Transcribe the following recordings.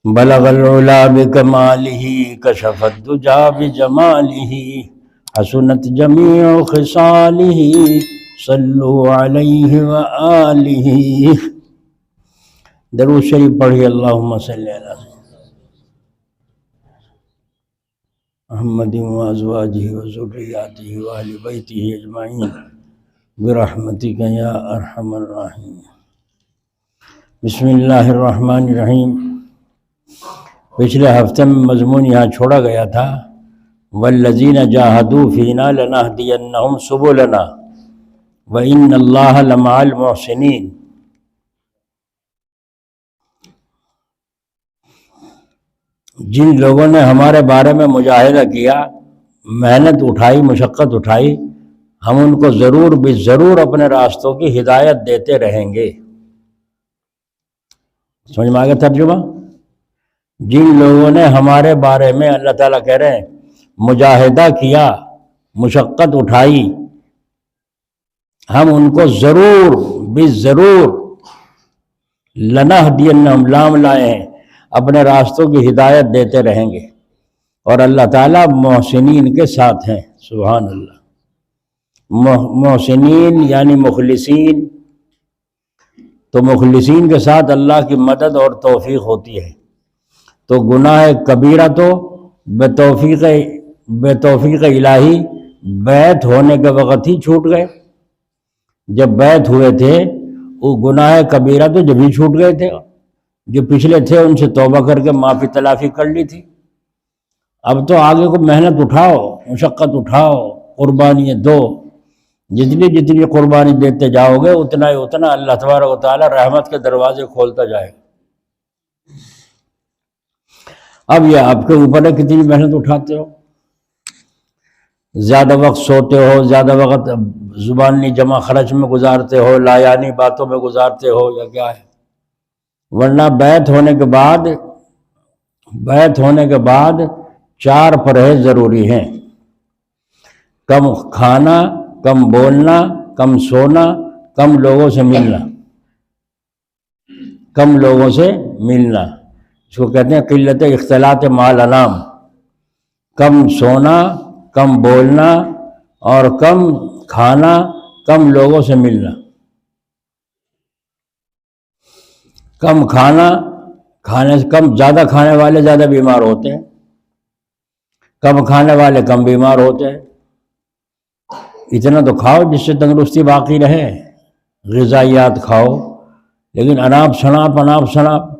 بلغ العلا بکمالہ کشف الدجا بجمالہ حسنت جمیع خصالہ صلو علیہ وآلہ۔ درود شریف پڑھی۔ اللہم صلی علی محمد وازواجہ وذریاتہ واہل بیتہ اجمعین برحمتک یا ارحم الراحمین۔ بسم اللہ الرحمن الرحیم۔ پچھلے ہفتے میں مضمون یہاں چھوڑا گیا تھا والذین جاہدوا فینا لنہدینہم سبلنا وإن اللہ لمع المحسنین۔ جن لوگوں نے ہمارے بارے میں مجاہدہ کیا، محنت اٹھائی، مشقت اٹھائی، ہم ان کو ضرور بھی ضرور اپنے راستوں کی ہدایت دیتے رہیں گے۔ سمجھ میں آ گیا ترجمہ؟ جن لوگوں نے ہمارے بارے میں، اللہ تعالیٰ کہہ رہے ہیں، مجاہدہ کیا، مشقت اٹھائی، ہم ان کو ضرور بھی ضرور لنہدینہم، لام لائے ہیں، اپنے راستوں کی ہدایت دیتے رہیں گے، اور اللہ تعالیٰ محسنین کے ساتھ ہیں۔ سبحان اللہ۔ محسنین یعنی مخلصین، تو مخلصین کے ساتھ اللہ کی مدد اور توفیق ہوتی ہے۔ تو گناہ کبیرہ تو بے توفیق الہی بیعت ہونے کے وقت ہی چھوٹ گئے۔ جب بیعت ہوئے تھے وہ گناہ کبیرہ تو جب ہی چھوٹ گئے تھے، جو پچھلے تھے ان سے توبہ کر کے معافی تلافی کر لی تھی۔ اب تو آگے کو محنت اٹھاؤ، مشقت اٹھاؤ، قربانی دو، جتنی قربانی دیتے جاؤ گے اتنا ہی اتنا اللہ تبارک و تعالی رحمت کے دروازے کھولتا جائے گا۔ اب یہ آپ کے اوپر ہے کتنی محنت اٹھاتے ہو، زیادہ وقت سوتے ہو، زیادہ وقت زبانی جمع خرچ میں گزارتے ہو، لایانی باتوں میں گزارتے ہو، یا کیا ہے؟ ورنہ بیعت ہونے کے بعد 4 پرہیز ضروری ہیں: کم کھانا، کم بولنا، کم سونا، کم لوگوں سے ملنا۔ اس کو کہتے ہیں قلت اختلاط مع الانام۔ کم سونا، کم بولنا، اور کم کھانا، کم لوگوں سے ملنا۔ کم زیادہ کھانے والے زیادہ بیمار ہوتے ہیں، کم کھانے والے کم بیمار ہوتے ہیں۔ اتنا تو کھاؤ جس سے تندرستی باقی رہے، غذائیات کھاؤ، لیکن اناپ شناپ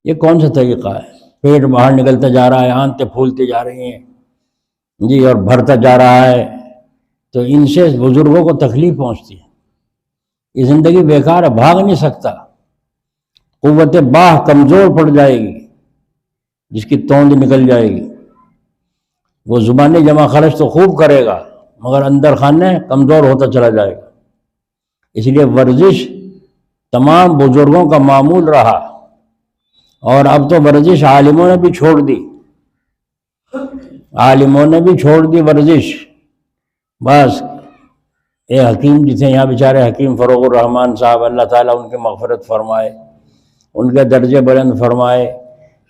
یہ کون سا طریقہ ہے؟ پیٹ باہر نکلتا جا رہا ہے، آنتیں پھولتی جا رہی ہیں جی، اور بھرتا جا رہا ہے، تو ان سے بزرگوں کو تکلیف پہنچتی ہے۔ یہ زندگی بیکار ہے، بھاگ نہیں سکتا، قوت باہ کمزور پڑ جائے گی، جس کی توند نکل جائے گی۔ وہ زبانی جمع خرچ تو خوب کرے گا مگر اندر خانے کمزور ہوتا چلا جائے گا۔ اس لیے ورزش تمام بزرگوں کا معمول رہا، اور اب تو ورزش عالموں نے بھی چھوڑ دی ورزش۔ بس یہ حکیم جی تھے یہاں بیچارے، حکیم فروغ الرحمن صاحب، اللہ تعالیٰ ان کی مغفرت فرمائے، ان کے درجے بلند فرمائے۔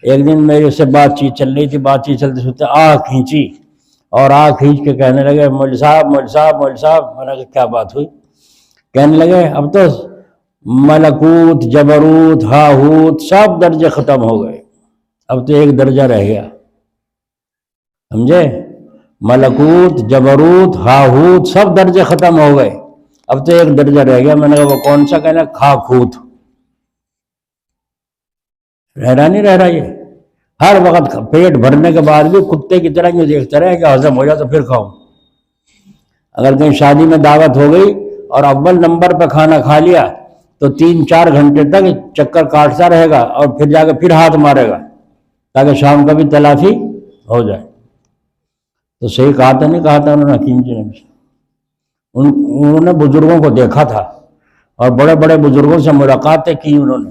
ایک دن میرے سے بات چیت چل رہی تھی، چلتے سلتے کھینچی کے کہنے لگے مولوی صاحب۔ میں نے کہا کیا بات ہوئی؟ کہنے لگے اب تو ملکوت، جبروت، ہاہوت سب درجے ختم ہو گئے، اب تو ایک درجہ رہ گیا۔ سمجھے؟ ملکوت، جبروت، ہاہوت سب درجے ختم ہو گئے، اب تو ایک درجہ رہ گیا۔ میں نے کہا وہ کون سا؟ کہنا کھاکھوت۔ رہ رہا نہیں رہ رہا، یہ ہر وقت پیٹ بھرنے کے بعد بھی کتے کی طرح یہ دیکھتا رہے کہ ہضم ہو جائے تو پھر کھاؤں۔ اگر کہیں شادی میں دعوت ہو گئی اور اول نمبر پہ کھانا کھا لیا تو 3-4 گھنٹے تک چکر کاٹتا رہے گا، اور پھر جا کے پھر ہاتھ مارے گا تاکہ شام کا بھی تلافی ہو جائے۔ تو صحیح کہا تھا نہیں کہا تھا انہوں نے، حکیم جی نے؟ انہوں نے بزرگوں کو دیکھا تھا اور بڑے بڑے بزرگوں سے ملاقاتیں کی انہوں نے،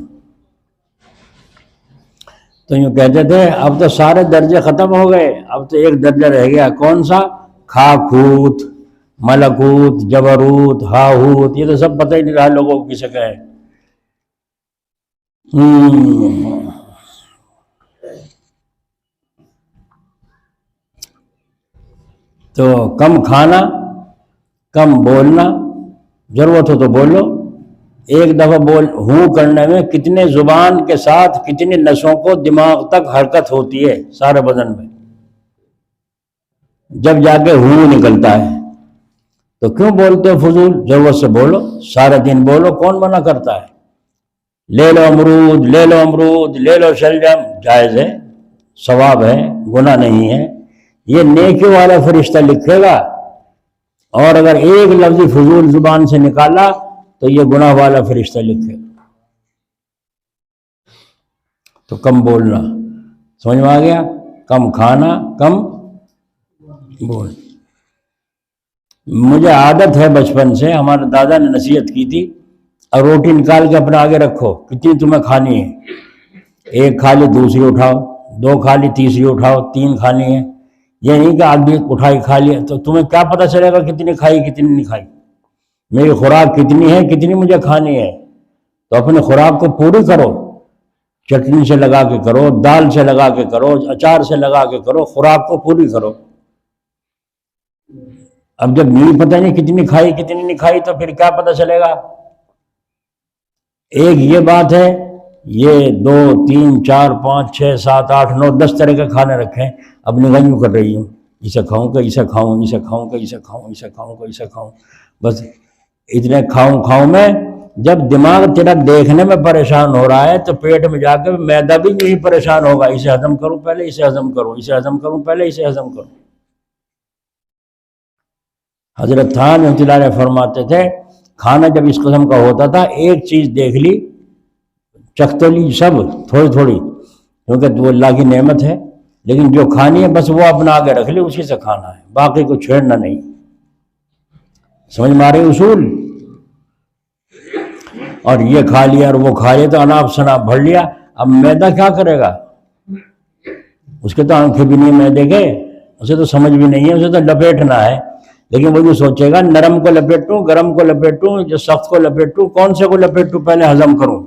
تو یوں کہتے تھے اب تو سارے درجے ختم ہو گئے، اب تو ایک درجہ رہ گیا۔ کون سا؟ کھاکھوت، ملکوت، جبروت، ہاہوت، یہ تو سب پتہ ہی نہیں رہا لوگوں کو کسے کہیں۔ تو کم کھانا، کم بولنا، ضرورت ہو تو بولو. ایک دفعہ ہوں کرنے میں کتنے زبان کے ساتھ کتنی نسوں کو دماغ تک حرکت ہوتی ہے سارے بدن میں، جب جا کے ہوں نکلتا ہے. تو کیوں بولتے ہو فضول؟ ضرورت سے بولو، سارے دن بولو، کون منع کرتا ہے؟ لے لو امرود، لے لو امرود، لے لو شلجم، جائز ہے، ثواب ہے، گناہ نہیں ہے. یہ نیکی والا فرشتہ لکھے گا، اور اگر ایک لفظ فضول زبان سے نکالا تو یہ گناہ والا فرشتہ لکھے گا. تو کم بولنا، سمجھ میں آ گیا؟ کم کھانا، کم بول. مجھے عادت ہے بچپن سے، ہمارے دادا نے نصیحت کی تھی، اور روٹی نکال کے اپنے آگے رکھو، کتنی تمہیں کھانی ہے. ایک کھا لی دوسری اٹھاؤ، دو کھا لی تیسری اٹھاؤ، تین کھانی ہے. یہ نہیں کہ آدمی اٹھائی کھا لیا، تو تمہیں کیا پتہ چلے گا کتنی کھائی کتنی نہیں کھائی؟ میری خوراک کتنی ہے، کتنی مجھے کھانی ہے. تو اپنی خوراک کو پوری کرو، چٹنی سے لگا کے کرو، دال سے لگا کے کرو، اچار سے لگا کے کرو، خوراک کو پوری کرو. اب جب نہیں پتہ نہیں کتنی کھائی کتنی نہیں کھائی تو پھر کیا پتہ چلے گا؟ ایک یہ بات ہے، یہ 2 3 4 5 6 7 8 9 10 طرح کے کھانے رکھیں، اب نگہیوں کر رہی ہوں، اسے کھاؤں کہ اسے کھاؤں، اسے کھاؤں کہ اسے کھاؤں، اسے کھاؤں کہ اسے کھاؤں. بس اتنے کھاؤں میں جب دماغ تیرا دیکھنے میں پریشان ہو رہا ہے تو پیٹ میں جا کے معدہ بھی نہیں پریشان ہوگا، اسے ہضم کروں پہلے، اسے ہضم کروں، اسے ہضم کروں پہلے، اسے ہضم کروں. حضرت تھان رحمۃ اللہ علیہ فرماتے تھے کھانا جب اس قسم کا ہوتا تھا، ایک چیز دیکھ لی چکھتے لی سب تھوڑی تھوڑی، کیونکہ وہ اللہ کی نعمت ہے، لیکن جو کھانی ہے بس وہ اپنا آگے رکھ لی، اسی سے کھانا ہے، باقی کو چھیڑنا نہیں. سمجھ میں آ رہی اصول؟ اور یہ کھا لیا اور وہ کھا لیا تو اناپ شناپ بھر لیا. اب معدہ کیا کرے گا؟ اس کے تو آنکھیں بھی نہیں معدے کے، اسے تو سمجھ بھی نہیں ہے، اسے تو لپیٹنا ہے. لیکن وہ جو سوچے گا نرم کو لپیٹوں، گرم کو لپیٹوں، جو سخت کو لپیٹوں، کون سے کو لپیٹوں پہلے ہضم کروں،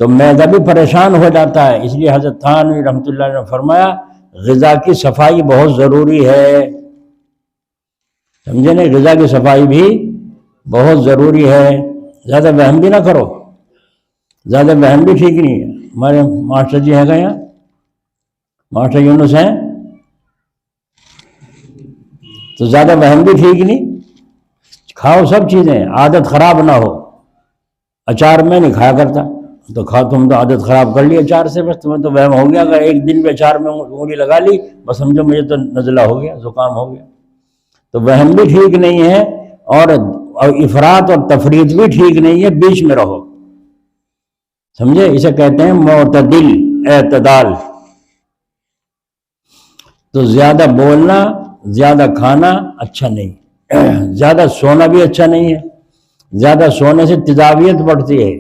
تو معدہ بھی پریشان ہو جاتا ہے. اس لیے حضرت تھانوی رحمۃ اللہ نے فرمایا غذا کی صفائی بہت ضروری ہے. سمجھے نہیں؟ غذا کی صفائی بھی بہت ضروری ہے. زیادہ وہم بھی نہ کرو، زیادہ وہم بھی ٹھیک نہیں ہے. ہمارے ماسٹر جی ہیں گئے، ماسٹر یونس ہیں، تو زیادہ وہم بھی ٹھیک نہیں. کھاؤ سب چیزیں، عادت خراب نہ ہو. اچار میں نہیں کھایا کرتا، تو کھا، تم تو عادت خراب کر لی اچار سے، بس تمہیں تو وہم ہو گیا، اگر ایک دن بھی اچار میں انگلی لگا لی بس سمجھو مجھے تو نزلہ ہو گیا، زکام ہو گیا. تو وہم بھی ٹھیک نہیں ہے، اور افراط اور تفریط بھی ٹھیک نہیں ہے، بیچ میں رہو. سمجھے؟ اسے کہتے ہیں معتدل، اعتدال. تو زیادہ بولنا، زیادہ کھانا اچھا نہیں، زیادہ سونا بھی اچھا نہیں ہے. زیادہ سونے سے تیزابیت بڑھتی ہے،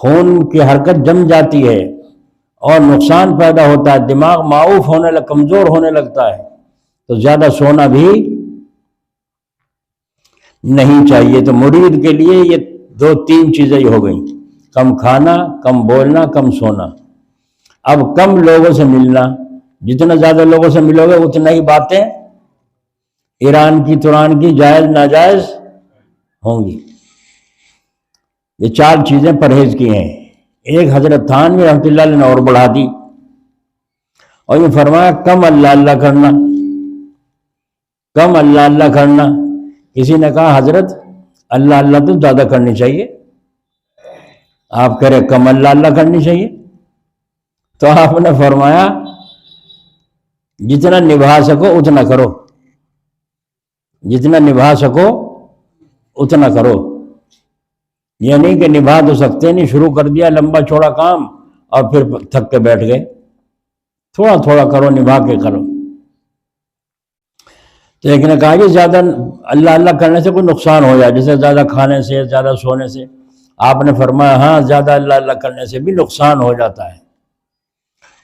خون کی حرکت جم جاتی ہے اور نقصان پیدا ہوتا ہے، دماغ معوف ہونے کمزور ہونے لگتا ہے. تو زیادہ سونا بھی نہیں چاہیے. تو مرید کے لیے یہ 2 3 چیزیں ہو گئیں، کم کھانا، کم بولنا، کم سونا. اب کم لوگوں سے ملنا، جتنا زیادہ لوگوں سے ملو گے اتنا ہی باتیں ایران کی تران کی جائز ناجائز ہوں گی. یہ 4 چیزیں پرہیز کی ہیں. ایک حضرت تھانوی رحمۃ اللہ علیہ نے اور بڑھا دی، اور یہ فرمایا کم اللہ اللہ کرنا، کم اللہ اللہ کرنا. کسی نے کہا حضرت اللہ اللہ تو زیادہ کرنی چاہیے، آپ کہہ رہے کم اللہ اللہ کرنی چاہیے. تو آپ نے فرمایا جتنا نبھا سکو اتنا کرو، جتنا نبھا سکو اتنا کرو. یہ نہیں کہ نبھا تو سکتے نہیں، شروع کر دیا لمبا چوڑا کام اور پھر تھک کے بیٹھ گئے. تھوڑا تھوڑا کرو، نبھا کے کرو. تو ایک نے کہا کہ زیادہ اللہ اللہ کرنے سے کوئی نقصان ہو جائے، جیسے زیادہ کھانے سے، زیادہ سونے سے. آپ نے فرمایا ہاں زیادہ اللہ اللہ کرنے سے بھی نقصان ہو جاتا ہے.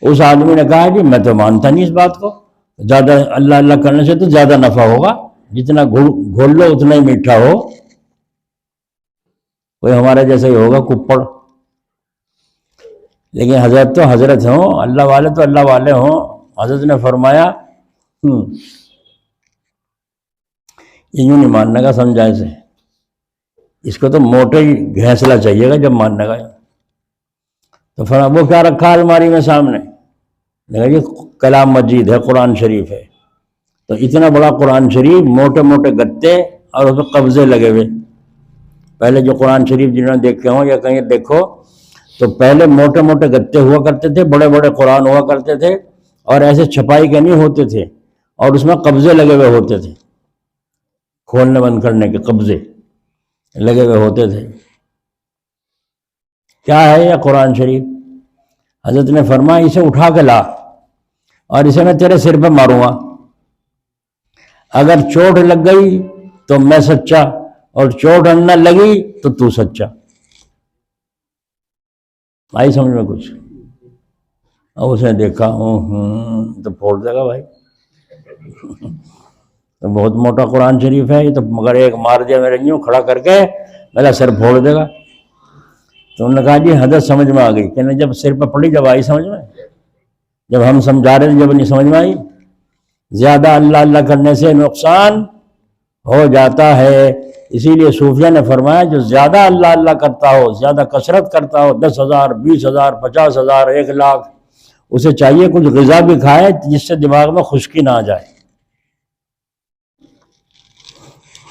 اس آدمی نے کہا کہ میں تو مانتا نہیں اس بات کو، زیادہ اللہ اللہ کرنے سے تو زیادہ نفع ہوگا، جتنا گھول لو اتنا ہی میٹھا ہو. کوئی ہمارے جیسا ہی ہوگا کپڑ. لیکن حضرت تو حضرت ہوں، اللہ والے تو اللہ والے ہوں. حضرت نے فرمایا یہ یوں نہیں ماننے کا سمجھائے سے، اس کو تو موٹے گھینسلا چاہیے گا جب ماننے کا۔ تو فرمایا وہ کیا رکھا الماری میں سامنے؟ دیکھا یہ کلام مجید ہے، قرآن شریف ہے۔ تو اتنا بڑا قرآن شریف، موٹے موٹے گتے اور اس میں قبضے لگے ہوئے۔ پہلے جو قرآن شریف جنہوں نے دیکھے ہوں یا کہیں دیکھو تو پہلے موٹے موٹے گتے ہوا کرتے تھے، بڑے بڑے قرآن ہوا کرتے تھے، اور ایسے چھپائی کے نہیں ہوتے تھے، اور اس میں قبضے لگے ہوئے ہوتے تھے، کھولنے بند کرنے کے قبضے لگے ہوئے ہوتے تھے۔ کیا ہے یہ قرآن شریف؟ حضرت نے فرمایا اسے اٹھا کے لا اور اسے میں تیرے سر پہ ماروں گا، اگر چوٹ لگ گئی تو میں سچا، اور چوٹ نہ لگی تو سچا۔ آئی سمجھ میں کچھ؟ اور اس نے دیکھا تو پھوڑ دے گا بھائی، تو بہت موٹا قرآن شریف ہے یہ تو، مگر ایک مار دیا میرے یوں کھڑا کر کے میرا سر پھوڑ دے گا۔ تو انہوں نے کہا جی حضرت سمجھ میں آ گئی، کہ جب سر پہ پڑی جب آئی سمجھ میں، جب ہم سمجھا رہے تھے جب نہیں سمجھ میں آئی۔ زیادہ اللہ اللہ کرنے سے نقصان ہو جاتا ہے، اسی لیے صوفیہ نے فرمایا جو زیادہ اللہ اللہ کرتا ہو، زیادہ کثرت کرتا ہو، 10,000 20,000 50,000 1,00,000، اسے چاہیے کچھ غذا بھی کھائے جس سے دماغ میں خشکی نہ آ جائے۔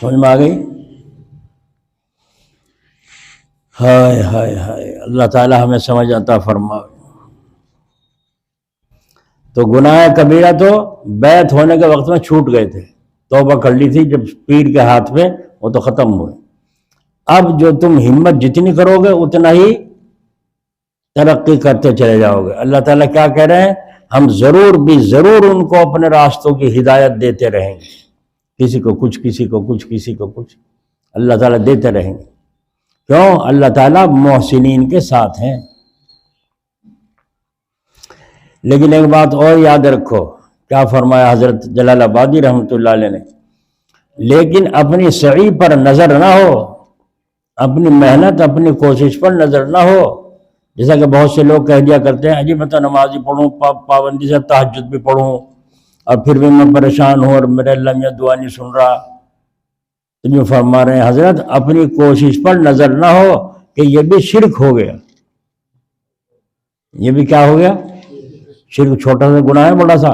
سمجھ میں آ گئی؟ ہائے ہائے ہائے، اللہ تعالی ہمیں سمجھ عطا فرمائے۔ تو گناہ کبیرہ تو بیعت ہونے کے وقت میں چھوٹ گئے تھے، توبہ کر لی تھی جب پیر کے ہاتھ میں، وہ تو ختم ہوئے۔ اب جو تم ہمت جتنی کرو گے اتنا ہی ترقی کرتے چلے جاؤ گے۔ اللہ تعالیٰ کیا کہہ رہے ہیں؟ ہم ضرور بھی ضرور ان کو اپنے راستوں کی ہدایت دیتے رہیں گے، کسی کو کچھ، کسی کو کچھ، کسی کو کچھ، اللہ تعالیٰ دیتے رہیں گے۔ کیوں؟ اللہ تعالیٰ محسنین کے ساتھ ہیں۔ لیکن ایک بات اور یاد رکھو، کیا فرمایا حضرت جلال آبادی رحمۃ اللہ علیہ نے؟ لیکن اپنی سعی پر نظر نہ ہو، اپنی محنت اپنی کوشش پر نظر نہ ہو۔ جیسا کہ بہت سے لوگ کہہ دیا کرتے ہیں جی میں تو نمازی پڑھوں، پابندی سے تہجد بھی پڑھوں، اور پھر بھی میں پریشان ہوں اور میرے اللہ میاں دعا نہیں سن رہا۔ تو جو فرما رہے ہیں حضرت اپنی کوشش پر نظر نہ ہو کہ یہ بھی شرک ہو گیا۔ یہ بھی کیا ہو گیا؟ شرک۔ چھوٹا سا گناہ ہے بڑا سا،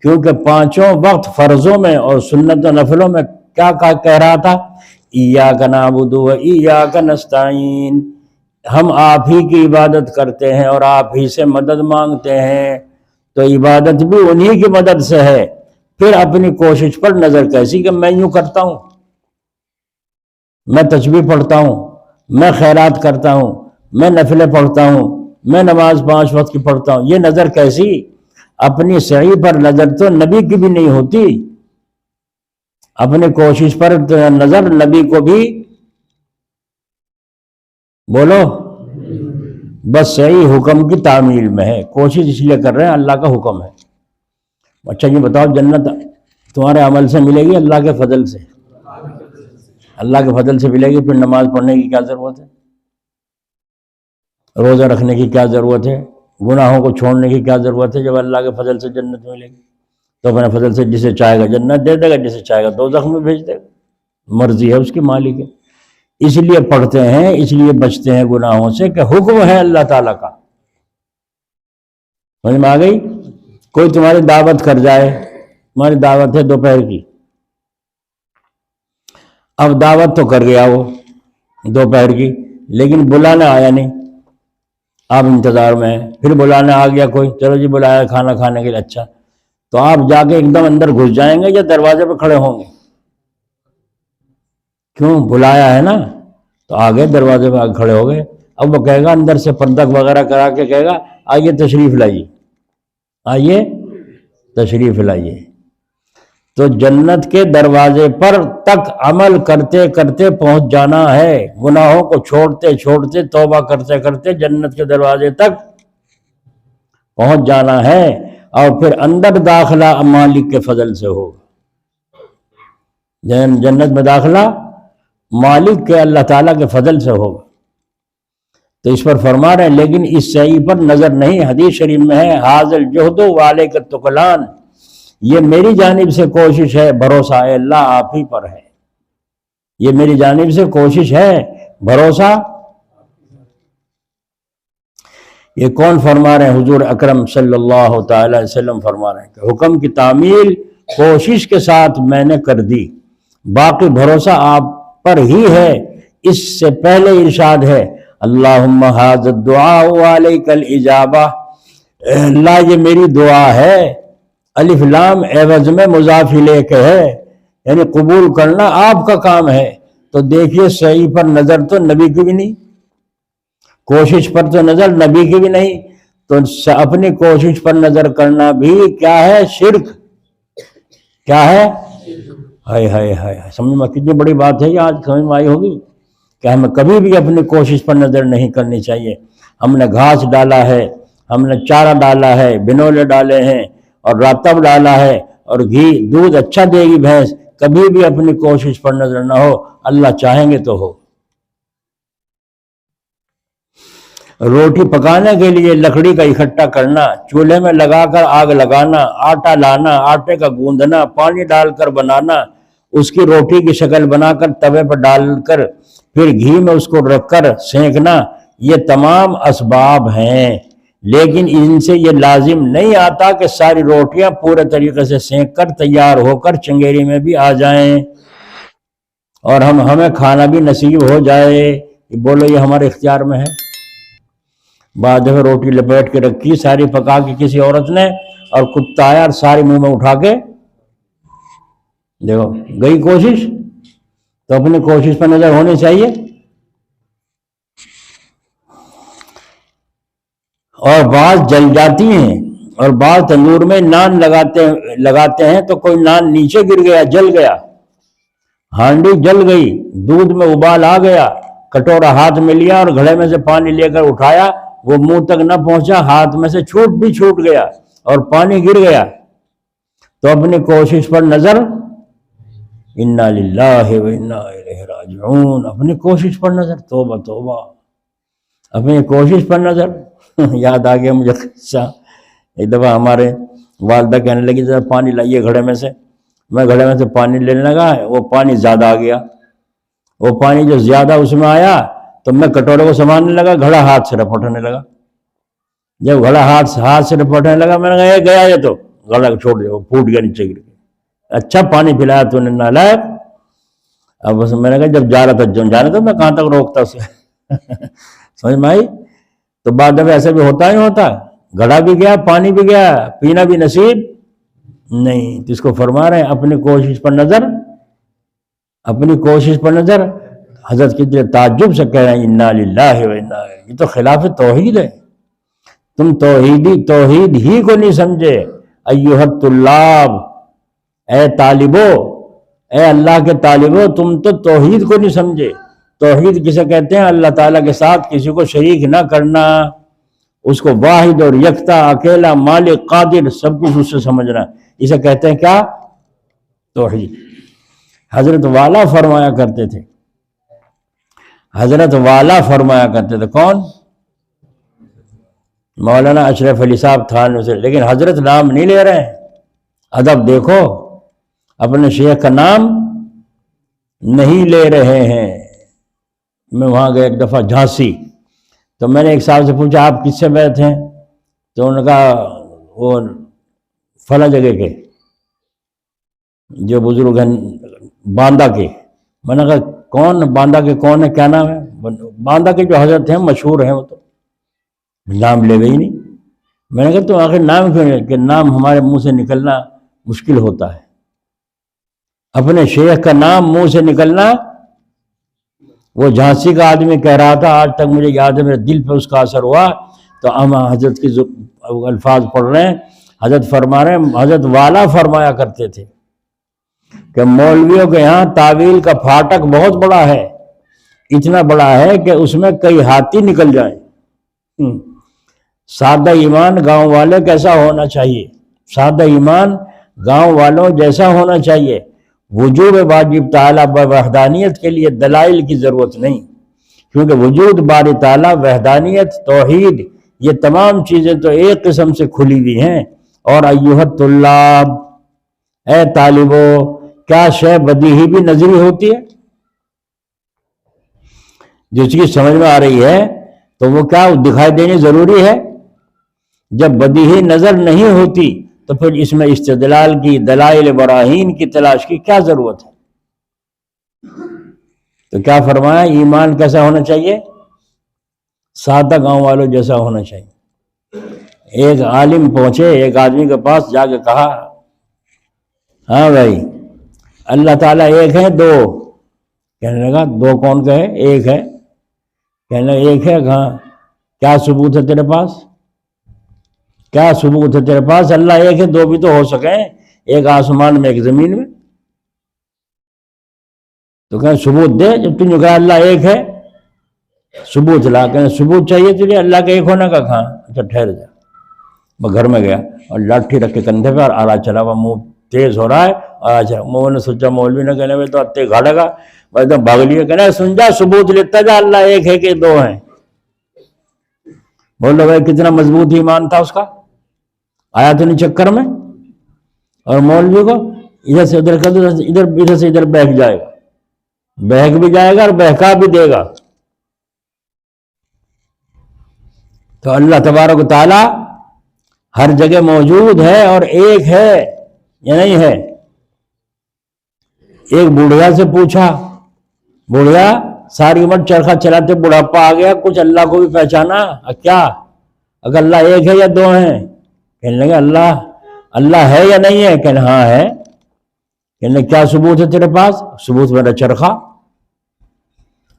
کیونکہ 5 وقت فرضوں میں اور سنت و نفلوں میں کیا کہہ رہا تھا؟ ایاک نعبد و ایاک نستعین، ہم آپ ہی کی عبادت کرتے ہیں اور آپ ہی سے مدد مانگتے ہیں۔ تو عبادت بھی انہی کی مدد سے ہے۔ پھر اپنی کوشش پر نظر کیسی کہ میں یوں کرتا ہوں، میں تسبیح پڑھتا ہوں، میں خیرات کرتا ہوں، میں نفلیں پڑھتا ہوں، میں نماز 5 وقت کی پڑھتا ہوں، یہ نظر کیسی؟ اپنی سعی پر نظر تو نبی کی بھی نہیں ہوتی، اپنی کوشش پر نظر نبی کو بھی بولو بس صحیح حکم کی تعمیل میں ہے۔ کوشش اس لیے کر رہے ہیں اللہ کا حکم ہے۔ اچھا یہ بتاؤ جنت تمہارے عمل سے ملے گی اللہ کے فضل سے؟ اللہ کے فضل سے ملے گی، پھر نماز پڑھنے کی کیا ضرورت ہے؟ روزہ رکھنے کی کیا ضرورت ہے؟ گناہوں کو چھوڑنے کی کیا ضرورت ہے؟ جب اللہ کے فضل سے جنت ملے گی تو اپنے فضل سے جسے چاہے گا جنت دے دے گا، جسے چاہے گا دوزخ میں بھیج دے گا، مرضی ہے اس کی، مالک ہے۔ اس لیے پڑھتے ہیں، اس لیے بچتے ہیں گناہوں سے کہ حکم ہے اللہ تعالیٰ کا۔ سمجھ میں آ گئی؟ کوئی تمہاری دعوت کر جائے، تمہاری دعوت ہے دوپہر کی، اب دعوت تو کر گیا وہ دوپہر کی، لیکن بلانا آیا نہیں، آپ انتظار میں ہیں، پھر بلانا آ گیا کوئی، چلو جی بلایا کھانا کھانے کے لیے، اچھا تو آپ جا کے ایک دم اندر گھس جائیں گے یا دروازے پہ کھڑے ہوں گے؟ کیوں؟ بلایا ہے نا، تو آگے دروازے پہ آگے کھڑے ہو گئے۔ اب وہ کہے گا اندر سے پردک وغیرہ کرا کے کہے گا آئیے تشریف لائیے، آئیے تشریف لائیے۔ تو جنت کے دروازے پر تک عمل کرتے کرتے پہنچ جانا ہے، گناہوں کو چھوڑتے چھوڑتے توبہ کرتے کرتے جنت کے دروازے تک پہنچ جانا ہے، اور پھر اندر داخلہ مالک کے فضل سے ہوگا۔ جنت میں داخلہ مالک کے اللہ تعالیٰ کے فضل سے ہوگا۔ تو اس پر فرما رہے ہیں لیکن اس سعی پر نظر نہیں۔ حدیث شریف میں ہے حاضر جہد وعلیک التکلان، یہ میری جانب سے کوشش ہے، بھروسہ ہے اللہ آپ ہی پر ہے، یہ میری جانب سے کوشش ہے، بھروسہ۔ یہ کون فرما رہے ہیں؟ حضور اکرم صلی اللہ تعالی علیہ وسلم فرما رہے ہیں کہ حکم کی تعمیل کوشش کے ساتھ میں نے کر دی، باقی بھروسہ آپ پر ہی ہے۔ اس سے پہلے ارشاد ہے اللہم ھذا الدعاء وعلیک الاجابہ، اے اللہ یہ میری دعا ہے، الف لام عوض میں مضاف الیہ کے ہے، یعنی قبول کرنا آپ کا کام ہے۔ تو دیکھیے صحیح پر نظر تو نبی کی بھی نہیں، کوشش پر تو نظر نبی کی بھی نہیں، تو اپنی کوشش پر نظر کرنا بھی کیا ہے؟ شرک۔ کیا ہے؟ ہائے ہائے ہائے، سمجھ میں کتنی بڑی بات ہے یہ، آج سمجھ میں آئی ہوگی کہ ہمیں کبھی بھی اپنی کوشش پر نظر نہیں کرنی چاہیے۔ ہم نے گھاس ڈالا ہے، ہم نے چارہ ڈالا ہے، بنولے ڈالے ہیں اور راتب ڈالا ہے اور گھی دودھ اچھا دے گی بھینس، کبھی بھی اپنی کوشش پر نظر نہ ہو، اللہ چاہیں گے تو ہو۔ روٹی پکانے کے لیے لکڑی کا اکٹھا کرنا، چولہے میں لگا کر آگ لگانا، آٹا لانا، آٹے کا گوندھنا، پانی ڈال کر بنانا، اس کی روٹی کی شکل بنا کر توے پر ڈال کر پھر گھی میں اس کو رکھ کر سینکنا، یہ تمام اسباب ہیں، لیکن ان سے یہ لازم نہیں آتا کہ ساری روٹیاں پورے طریقے سے سینک کر تیار ہو کر چنگیری میں بھی آ جائیں اور ہمیں کھانا بھی نصیب ہو جائے۔ بولو یہ ہمارے اختیار میں ہے؟ بعد دفعہ روٹی لپیٹ کے رکھی ساری پکا کے کسی عورت نے، اور کتا آیا اور ساری منہ میں اٹھا کے دیکھو گئی کوشش۔ تو اپنی کوشش پر نظر ہونی چاہیے۔ اور بعض جل جاتی ہیں، اور بعض تندور میں نان لگاتے ہیں تو کوئی نان نیچے گر گیا، جل گیا، ہانڈی جل گئی، دودھ میں ابال آ گیا، کٹورا ہاتھ میں لیا اور گھڑے میں سے پانی لے کر اٹھایا، وہ منہ تک نہ پہنچا، ہاتھ میں سے چھوٹ گیا اور پانی گر گیا، تو اپنی کوشش پر نظر، انا للہ و انا الیہ راجعون، اپنی کوشش پر نظر، توبہ توبہ، اپنی کوشش پر نظر۔ یاد آ گیا مجھے قصہ، ایک دفعہ ہمارے والدہ کہنے لگی ذرا پانی لائیے گھڑے میں سے، میں گھڑے میں سے پانی لینے لگا، وہ پانی زیادہ آ گیا، وہ پانی جو زیادہ اس میں آیا تو میں کٹورے کو سنبھالنے لگا، گھڑا ہاتھ سے رپٹنے لگا، جب گھڑا ہاتھ سے رپٹنے لگا میں نے کہا یہ گیا، یہ تو گھڑا چھوڑ دیا، وہ پھوٹ گیا نیچے گر گیا، اچھا پانی پلایا تو نے نالائق۔ اب بس میں نے کہا جب جا رہا تھا جانے تو میں کہاں تک روکتا اسے۔ سمجھ میں آئی؟ تو بعد میں ایسے بھی ہوتا ہی ہوتا، گھڑا بھی گیا، پانی بھی گیا، پینا بھی نصیب نہیں۔ تو اس کو فرما رہے ہیں اپنی کوشش پر نظر، اپنی کوشش پر نظر۔ حضرت کتنے تعجب سے کہہ رہے ہیں انا للہ و انا الیہ، یہ تو خلاف توحید ہے، تم توحید ہی کو نہیں سمجھے۔ ایھا الطلاب، اے طالبو، اے اللہ کے طالبو، تم تو توحید کو نہیں سمجھے۔ توحید کسے کہتے ہیں؟ اللہ تعالیٰ کے ساتھ کسی کو شریک نہ کرنا، اس کو واحد اور یکتا، اکیلا، مالک، قادر، سب کچھ اس سے سمجھنا، اسے کہتے ہیں کیا؟ توحید۔ حضرت والا فرمایا کرتے تھے، حضرت والا فرمایا کرتے تھے، کون؟ مولانا اشرف علی صاحب تھانوی سے، لیکن حضرت نام نہیں لے رہے ہیں۔ ادب دیکھو، اپنے شیخ کا نام نہیں لے رہے ہیں۔ میں وہاں گیا ایک دفعہ جھانسی، تو میں نے ایک صاحب سے پوچھا آپ کس سے بیعت ہیں؟ تو انہوں نے کہا وہ فلاں جگہ کے جو بزرگ ہیں باندہ کے۔ میں نے کہا کون باندہ کے کون ہے، کیا نام ہے؟ باندہ کے جو حضرت ہیں مشہور ہیں، وہ تو نام لے گئی نہیں۔ میں نے کہا تو آخر نام کیوں نہیں؟ کہ نام ہمارے منہ سے نکلنا مشکل ہوتا ہے، اپنے شیخ کا نام منہ سے نکلنا۔ وہ جھانسی کا آدمی کہہ رہا تھا، آج تک مجھے یاد ہے، میرے دل پہ اس کا اثر ہوا، تو ہم حضرت کی الفاظ پڑھ رہے ہیں، حضرت فرما رہے ہیں، حضرت والا فرمایا کرتے تھے کہ مولویوں کے یہاں تعویل کا پھاٹک بہت بڑا ہے، اتنا بڑا ہے کہ اس میں کئی ہاتھی نکل جائیں۔ سادہ ایمان گاؤں والے کیسا ہونا چاہیے؟ سادہ ایمان گاؤں والوں جیسا ہونا چاہیے۔ وجوب واجب تعالیٰ وحدانیت کے لیے دلائل کی ضرورت نہیں، کیونکہ وجود باری تعالیٰ، وحدانیت، توحید، یہ تمام چیزیں تو ایک قسم سے کھلی ہوئی ہیں۔ اور ایھا الطلاب، اے طالبو، کیا شے بدیہی بھی نظری ہوتی ہے؟ جس کی سمجھ میں آ رہی ہے تو وہ کیا دکھائی دینی ضروری ہے؟ جب بدیہی نظر نہیں ہوتی تو پھر اس میں استدلال کی، دلائل براہین کی تلاش کی کیا ضرورت ہے؟ تو کیا فرمایا؟ ایمان کیسا ہونا چاہیے؟ سادہ گاؤں والوں جیسا ہونا چاہیے۔ ایک عالم پہنچے ایک آدمی کے پاس، جا کے کہا ہاں بھائی اللہ تعالیٰ ایک ہے دو؟ کہنے لگا دو کون کہے، ایک ہے۔ کہنے لگا ایک ہے، ہاں کیا ثبوت ہے تیرے پاس؟ کیا ثبوت ہے تیرے پاس؟ اللہ ایک ہے، دو بھی تو ہو سکیں، ایک آسمان میں ایک زمین میں۔ تو کہیں ثبوت دے، جب تم نے کہا اللہ ایک ہے ثبوت لا۔ کہیں ثبوت چاہیے تجھے اللہ کے ایک ہونے کا؟ کہاں؟ اچھا ٹھہر جا۔ میں گھر میں گیا اور لاٹھی رکھ کے کندھے پہ اور آلہ چلا ہوا، منہ تیز ہو رہا ہے اور اچھا میں نے سوچا مولوی نے کہنے میں تو اتے گھاڑے گا، میں ایک دم بھاگ لیا، کہنا سن جا ثبوت لیتا جا، اللہ ایک ہے کہ دو ہیں۔ بولو بھائی کتنا مضبوط ایمان تھا اس کا، آیا تو نہیں چکر میں؟ اور مولوی کو ادھر سے ادھر کر دو، ادھر سے ادھر بہک جائے گا، بہک بھی جائے گا اور بہکا بھی دے گا۔ تو اللہ تبارک و تعالی ہر جگہ موجود ہے اور ایک ہے یا نہیں ہے؟ ایک بوڑھیا سے پوچھا، بوڑھیا ساری عمر چرخہ چلاتے بڑھاپا آ گیا، کچھ اللہ کو بھی پہچانا کیا؟ اگر اللہ ایک ہے یا دو ہیں؟ کہنے لگے اللہ ہے یا نہیں ہے؟ کہنے ہاں ہے۔ کہنے کیا ثبوت ہے تیرے پاس؟ ثبوت میرا چرخہ۔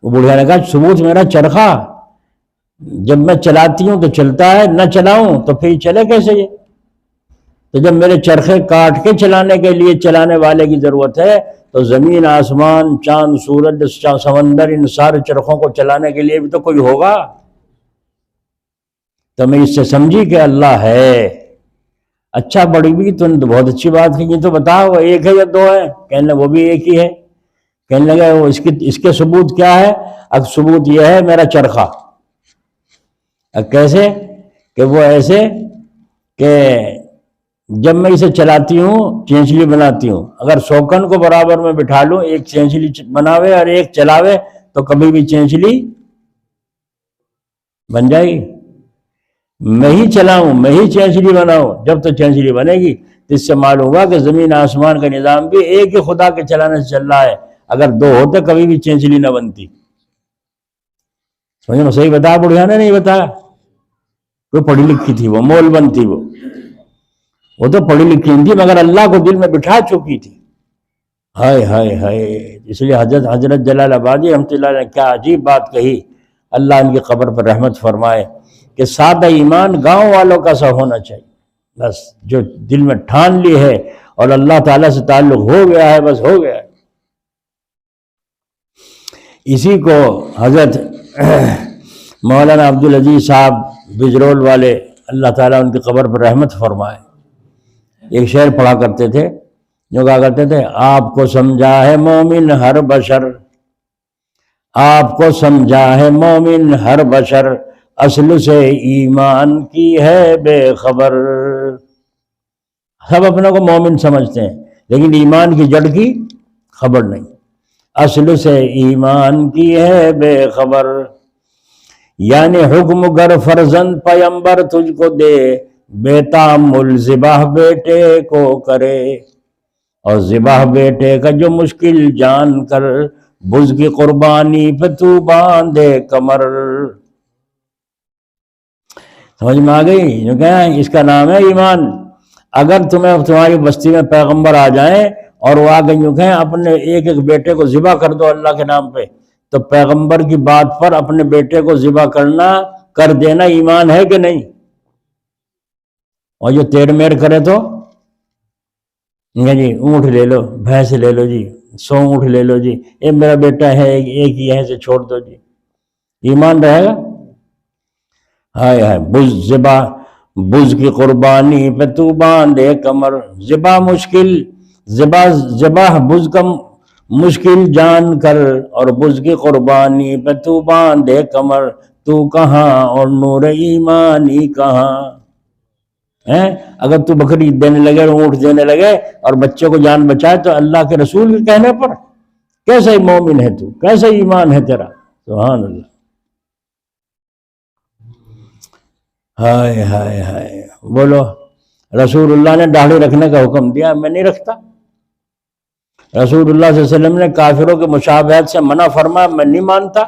وہ بڑھیا نے کہا ثبوت میرا چرخہ؟ جب میں چلاتی ہوں تو چلتا ہے، نہ چلاؤں تو پھر چلے کیسے یہ؟ تو جب میرے چرخے کاٹ کے چلانے کے لیے چلانے والے کی ضرورت ہے تو زمین، آسمان، چاند، سورج، سمندر، ان سارے چرخوں کو چلانے کے لیے بھی تو کوئی ہوگا۔ تو میں اس سے سمجھی کہ اللہ ہے۔ اچھا بڑی بھی تو نے تو بہت اچھی بات کی، یہ تو بتا وہ ایک ہے یا دو ہے؟ کہنے وہ بھی ایک ہی ہے۔ کہنے لگا وہ اس کے ثبوت کیا ہے؟ اب ثبوت یہ ہے میرا چرخہ۔ اب کیسے؟ کہ وہ ایسے کہ جب میں اسے چلاتی ہوں چینچلی بناتی ہوں، اگر سوکن کو برابر میں بٹھا لوں، ایک چینچلی بناوے اور ایک چلاوے تو کبھی بھی چینچلی بن جائے گی؟ میں ہی چلاؤں، میں ہی چینچلی بناؤں، جب تو چینچلی بنے گی۔ تو اس سے معلوم ہوا کہ زمین آسمان کا نظام بھی ایک ہی خدا کے چلانے سے چل رہا ہے، اگر دو ہوتے کبھی بھی چینچلی نہ بنتی۔ سمجھ میں صحیح بتایا بڑھیا نے؟ نہیں بتایا؟ کوئی پڑھی لکھی تھی وہ، مول بن تھی وہ تو پڑھی لکھی تھی مگر اللہ کو دل میں بٹھا چکی تھی۔ ہائے ہائے ہائے، اس لیے حضرت جلال آبادی رحمۃ اللہ نے کیا عجیب بات کہی، اللہ ان کی قبر پر رحمت فرمائے، کہ سادہ ایمان گاؤں والوں کا سا ہونا چاہیے، بس جو دل میں ٹھان لی ہے اور اللہ تعالیٰ سے تعلق ہو گیا ہے، بس ہو گیا ہے۔ اسی کو حضرت مولانا عبدالعزیز صاحب بجرول والے، اللہ تعالیٰ ان کی قبر پر رحمت فرمائے، ایک شعر پڑھا کرتے تھے جو کہا کرتے تھے، آپ کو سمجھا ہے مومن ہر بشر، آپ کو سمجھا ہے مومن ہر بشر، اصل سے ایمان کی ہے بے خبر۔ سب اپنے کو مومن سمجھتے ہیں لیکن ایمان کی جڑ کی خبر نہیں، اصل سے ایمان کی ہے بے خبر۔ یعنی حکم گر فرزند پیمبر تجھ کو دے، بے تامل ذبح بیٹے کو کرے، اور ذبح بیٹے کا جو مشکل جان کر، بز کی قربانی پہ تو باندھے کمر۔ سمجھ میں آ گئی؟ جو کہیں اس کا نام ہے ایمان۔ اگر تمہاری بستی میں پیغمبر آ جائیں اور وہ آگے یوں کہیں اپنے ایک ایک بیٹے کو ذبح کر دو اللہ کے نام پہ، تو پیغمبر کی بات پر اپنے بیٹے کو ذبح کر دینا ایمان ہے کہ نہیں؟ اور جو تیر میر کرے تو جی اونٹ لے لو، بھینس لے لو جی، 100 اونٹ لے لو جی، یہ میرا بیٹا ہے ایک ہی ہے سے چھوڑ دو جی، ایمان رہے گا؟ ہائے ہائے، بز کی قربانی پہ تو باندھے کمر، ذبح بز کا مشکل جان کر، اور بز کی قربانی پہ تو باندھے کمر، تو کہاں اور نور ایمانی کہاں۔ اگر تو بکری دینے لگے اونٹ دینے لگے اور بچے کو جان بچائے تو اللہ کے رسول کے کہنے پر کیسا مومن ہے تو، کیسا ایمان ہے تیرا؟ سبحان اللہ. ہائے ہائے ہائے. بولو رسول اللہ نے داڑھی رکھنے کا حکم دیا، میں نہیں رکھتا. رسول اللہ صلی اللہ علیہ وسلم نے کافروں کے مشابہت سے منع فرمایا، میں نہیں مانتا.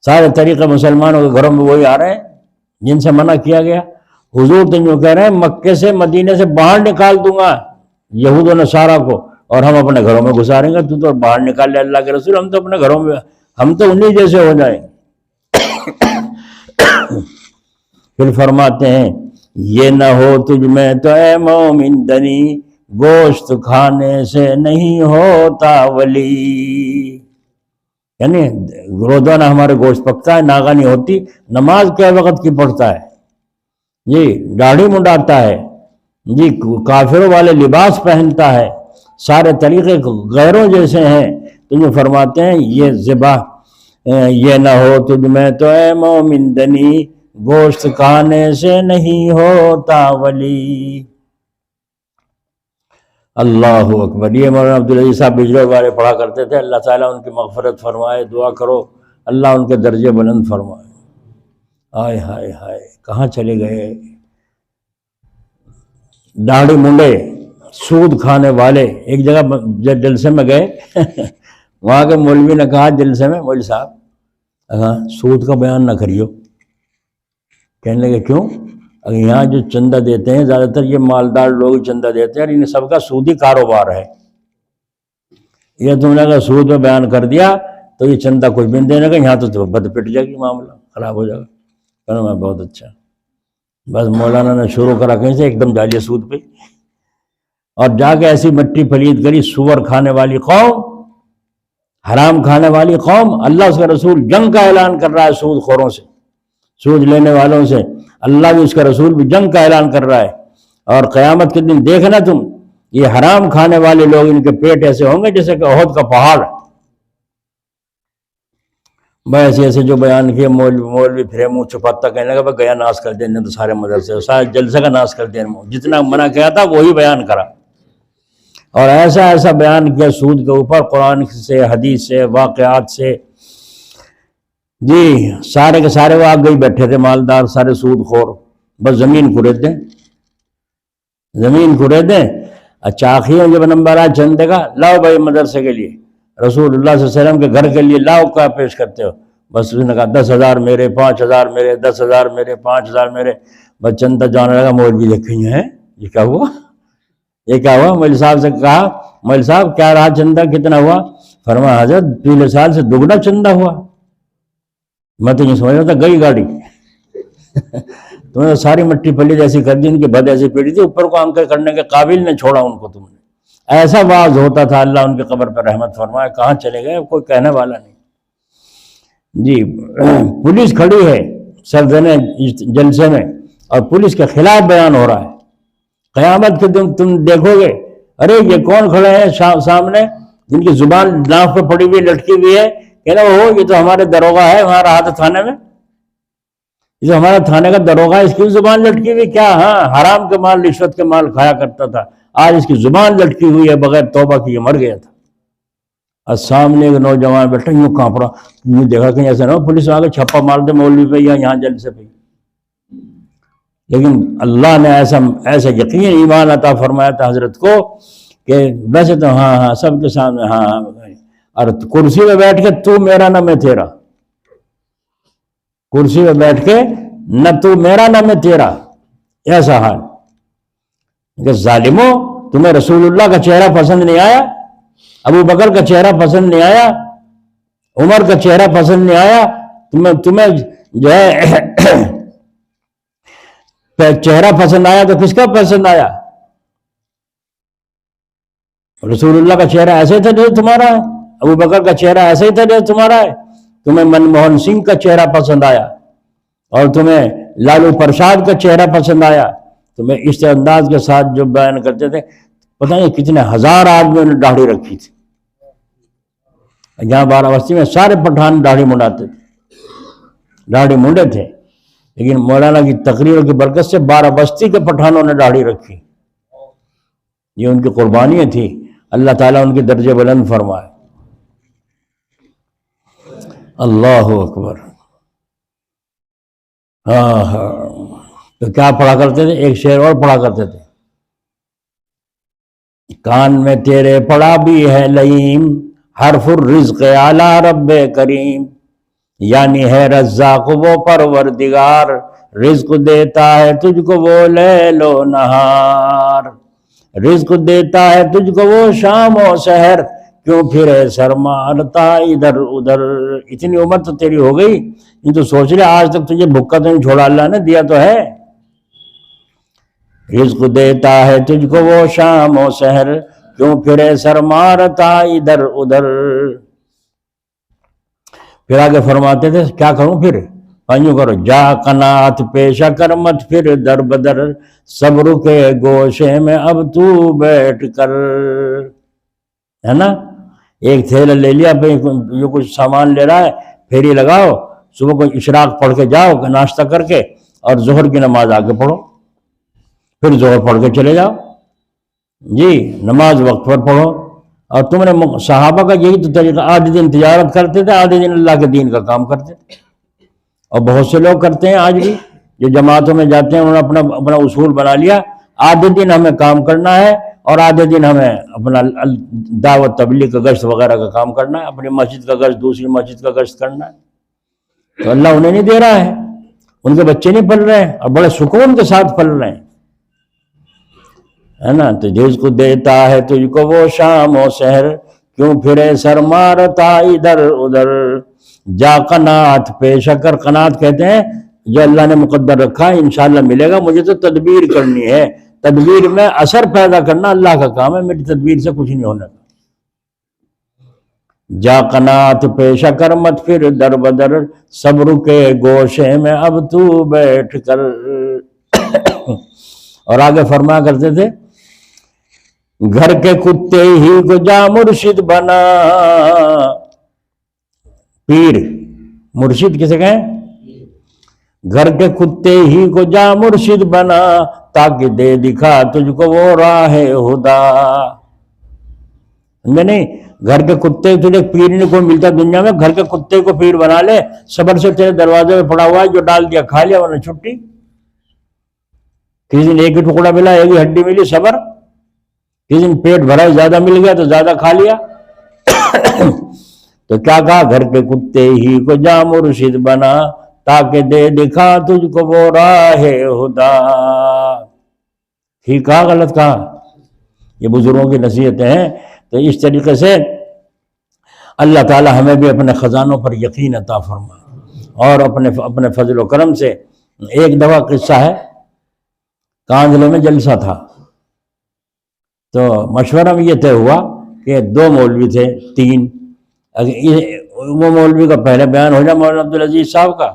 سارے طریقے مسلمانوں کے گھروں میں وہی آ رہے ہیں جن سے منع کیا گیا. حضور تو یوں کہہ رہے ہیں مکے سے مدینے سے باہر نکال دوں گا یہود و نصارہ کو اور ہم اپنے گھروں میں گزاریں گے. تو باہر نکال لے اللہ کے رسول، ہم تو اپنے گھروں میں، ہم تو انہی جیسے ہو جائیں. پھر فرماتے ہیں یہ نہ ہو تجھ میں تو اے مومن دنی، گوشت کھانے سے نہیں ہوتا ولی. یعنی روزانہ ہمارے گوشت پکتا ہے، ناغانی ہوتی، نماز کے وقت کی پڑھتا ہے جی، داڑھی منڈاتا ہے جی، کافروں والے لباس پہنتا ہے، سارے طریقے غیروں جیسے ہیں. تو جو فرماتے ہیں یہ ذبح، یہ نہ ہو تجھ میں تو اے مومن دنی، گوشت کھانے سے نہیں ہوتا ولی. اللہ اکبر. یہ مولانا عبدالعزیز صاحب بجلی والے پڑھا کرتے تھے. اللہ تعالیٰ ان کی مغفرت فرمائے. دعا کرو اللہ ان کے درجے بلند فرمائے. ہائے ہائے ہائے، کہاں چلے گئے داڑھی منڈے سود کھانے والے. ایک جگہ جلسے میں گئے وہاں کے مولوی نے کہا جلسے میں، مولوی صاحب سود کا بیان نہ کریو. کہنے لگے کیوں؟ اگر یہاں جو چندہ دیتے ہیں زیادہ تر یہ مالدار لوگ چندہ دیتے ہیں اور انہیں سب کا سودی کاروبار ہے. یہ تم نے اگر سود میں بیان کر دیا تو یہ چندہ کچھ بھی نہیں دینے کا، یہاں تو بد پٹ جائے گی، معاملہ خراب ہو جائے گا. کہنا میں بہت اچھا. بس مولانا نے شروع کرا کہیں سے ایک دم ڈالیے سود پہ، اور جا کے ایسی مٹی پلید کری. سور کھانے والی قوم، حرام کھانے والی قوم. اللہ اس کا رسول جنگ کا اعلان کر رہا ہے سود خوروں سے، سود لینے والوں سے. اللہ بھی اس کا رسول بھی جنگ کا اعلان کر رہا ہے. اور قیامت کے دن دیکھنا تم، یہ حرام کھانے والے لوگ ان کے پیٹ ایسے ہوں گے جیسے کہ احد کا پہاڑ. بھائی ایسے ایسے جو بیان کیے مولوی پھرے منہ چھپاتا، کہنے لگا گیا ناس کر دیا تو سارے مدرسے سارے جلسے کا ناس کر دیا. جتنا منع کیا تھا وہی بیان کرا، اور ایسا ایسا بیان کیا سود کے اوپر، قرآن سے، حدیث سے، واقعات سے. جی سارے کے سارے وہ آگے ہی بیٹھے تھے مالدار، سارے سود خور. بس زمین کھرید دیں، زمین کھرید دیں. اچھا آخر جب نمبر آیا چندے کا، لاؤ بھائی مدرسے کے لیے، رسول اللہ صلی اللہ علیہ وسلم کے گھر کے لیے لاؤ، کیا پیش کرتے ہو؟ بس اس نے کہا 10,000 میرے، 5,000 میرے، 10,000 میرے، 5,000 میرے. بس چندہ جانے لگا. مولوی دیکھیں ہیں یہ کیا ہوا، یہ کیا ہوا؟ مولوی صاحب سے کہا مولوی صاحب کیا رہا چندہ، کتنا ہوا؟ فرمایا حضرت پچھلے سال سے دگنا چندہ ہوا. میں تو یہ سمجھ رہا تھا گئی گاڑی. تم نے ساری مٹی پلی جیسی کر دی، ان کی بد ایسی پیڑی تھی، اوپر کو آنکھیں کرنے کے قابل نے چھوڑا ان کو تم نے. ایسا واز ہوتا تھا. اللہ ان کی قبر پر رحمت فرمائے. کہاں چلے گئے کوئی کہنے والا نہیں. جی پولیس کھڑی ہے سردنے جلسے میں اور پولیس کے خلاف بیان ہو رہا ہے. قیامت کے دن تم دیکھو گے ارے یہ کون کھڑے ہیں سامنے جن کی زبان ناف پہ پڑی ہوئی لٹکی ہوئی ہے. کہنا وہ یہ تو ہمارے دروغہ ہے، ہمارا ہاتھ تھانے میں، یہ تو ہمارا تھانے کا دروغہ ہے، اس کی زبان لٹکی ہوئی. کیا ہاں حرام کے مال، رشوت کے مال کھایا کرتا تھا، آج اس کی زبان لٹکی ہوئی ہے، بغیر توبہ کی مر گیا تھا. اور سامنے ایک نوجوان بیٹھا یوں کانپ رہا، یوں دیکھا کہیں ایسا نہ ہو پولیس آ کے چھپا مار دے مولوی پہ یا یہاں جلسے پہ. لیکن اللہ نے ایسا یقین ایمان عطا فرمایا تھا حضرت کو کہ ویسے تو ہاں سب کے سامنے ہاں، اور کرسی پہ بیٹھ کے تو میرا نہ میں تیرا، کرسی پہ بیٹھ کے نہ تو میرا نہ میں تیرا. ایسا حال کہ ظالموں، تمہیں رسول اللہ کا چہرہ پسند نہیں آیا، ابو بکر کا چہرہ پسند نہیں آیا، عمر کا چہرہ پسند نہیں آیا، تمہیں جو ہے چہرہ پسند آیا تو کس کا پسند آیا؟ رسول اللہ کا چہرہ ایسے تھا جو تمہارا ہے، ابو بکر کا چہرہ ایسے ہی تھا جو تمہارا ہے. تمہیں منموہن سنگھ کا چہرہ پسند آیا اور تمہیں لالو پرساد کا چہرہ پسند آیا. تمہیں اس انداز کے ساتھ جو بیان کرتے تھے، پتہ نہیں کتنے ہزار آدمیوں نے داڑھی رکھی تھی. یہاں بارہ بستی میں سارے پٹھان داڑھی منڈاتے تھے، داڑھی منڈے تھے. لیکن مولانا کی تقریروں کی برکت سے 12 بستی کے پٹھانوں نے داڑھی رکھی. یہ ان کی قربانیاں تھی. اللہ تعالیٰ ان کے درجے بلند فرمائے. اللہ اکبر. ہاں تو کیا پڑھا کرتے تھے؟ ایک شعر اور پڑھا کرتے تھے. کان میں تیرے پڑا بھی ہے لئیم، حرف الرزق اعلی رب کریم. یعنی ہے رزاق وہ پروردگار، رزق دیتا ہے تجھ کو وہ لیل و نہار. رزق دیتا ہے تجھ کو وہ شام و سحر، کیوں پھرے سر مارتا ادھر ادھر. اتنی عمر تو تیری ہو گئی، یہ تو سوچ لے آج تک تجھے بھوکا تو نہیں چھوڑا، اللہ نے دیا تو ہے. رزق دیتا ہے تجھ کو وہ شام و سحر، کیوں پھرے سر مارتا ادھر ادھر. پھر آگے فرماتے تھے کیا کروں پھر؟ پانیوں کرو. جا قناعت پیشہ کر مت پھر در بدر، صبر کے گوشے میں اب تو بیٹھ کر. ہے نا، ایک تھیلا لے لیا، جو کچھ سامان لے رہا ہے پھیری لگاؤ، صبح کو اشراق پڑھ کے جاؤ ناشتہ کر کے، اور ظہر کی نماز آگے پڑھو، پھر ظہر پڑھ کے چلے جاؤ. جی نماز وقت پر پڑھو. اور تم نے صحابہ کا یہی تو طریقہ، آدھے دن تجارت کرتے تھے، آدھے دن اللہ کے دین کا کام کرتے تھے. اور بہت سے لوگ کرتے ہیں آج بھی، جو جماعتوں میں جاتے ہیں، انہوں نے اپنا اصول بنا لیا، آدھے دن ہمیں کام کرنا ہے اور آدھے دن ہمیں اپنا دعوت تبلیغ کا گشت وغیرہ کا کام کرنا ہے، اپنی مسجد کا گشت دوسری مسجد کا گشت کرنا ہے. تو اللہ انہیں نہیں دے رہا ہے، ان کے بچے نہیں پل رہے ہیں اور بڑے سکون کے ساتھ پل رہے ہیں. ہے نا، تو جس کو دیتا ہے تجھ کو وہ شام و سحر، کیوں پھرے سر مارتا ادھر ادھر. جا قناعت پیشہ کر. قناعت کہتے ہیں جو اللہ نے مقدر رکھا ہے انشاءاللہ ملے گا، مجھے تو تدبیر کرنی ہے. تدبیر میں اثر پیدا کرنا اللہ کا کام ہے، میری تدبیر سے کچھ نہیں ہونے کا. جا قناعت پیشہ کر مت پھر در بدر، صبر کے گوشے میں اب تو بیٹھ کر. اور آگے فرمایا کرتے تھے گھر کے کتے ہی کو جا مرشد بنا. پیر مرشد کسے کہیں؟ گھر کے کتے ہی کو جا مرشد بنا، تاکہ دے دکھا تجھ کو وہ راہ ہدا. نہیں، گھر کے کتے تجھے پیر نہیں کوئی ملتا دنیا میں، گھر کے کتے کو پیر بنا لے. صبر سے تیرے دروازے میں پڑا ہوا ہے، جو ڈال دیا کھا لیا ورنہ چھٹی. کسی دن ایک ہی ٹکڑا ملا، ایک ہی ہڈی ملی، صبر. کسی دن پیٹ بھرا زیادہ مل گیا تو زیادہ کھا لیا. تو کیا کہا؟ گھر کے کتے ہی کو جا مرشد بنا، تاکہ دے دکھا تجھ کو وہ راہ ہدا. ٹھیک کہا غلط کہا؟ یہ بزرگوں کی نصیحتیں ہیں. تو اس طریقے سے اللہ تعالی ہمیں بھی اپنے خزانوں پر یقین عطا فرمائے، اور اپنے فضل و کرم سے. ایک دفعہ قصہ ہے، کاندھلے میں جلسہ تھا، تو مشورہ میں یہ طے ہوا کہ 2 مولوی تھے 3، وہ مولوی کا پہلے بیان ہو جائے مولانا عبدالعزیز صاحب کا،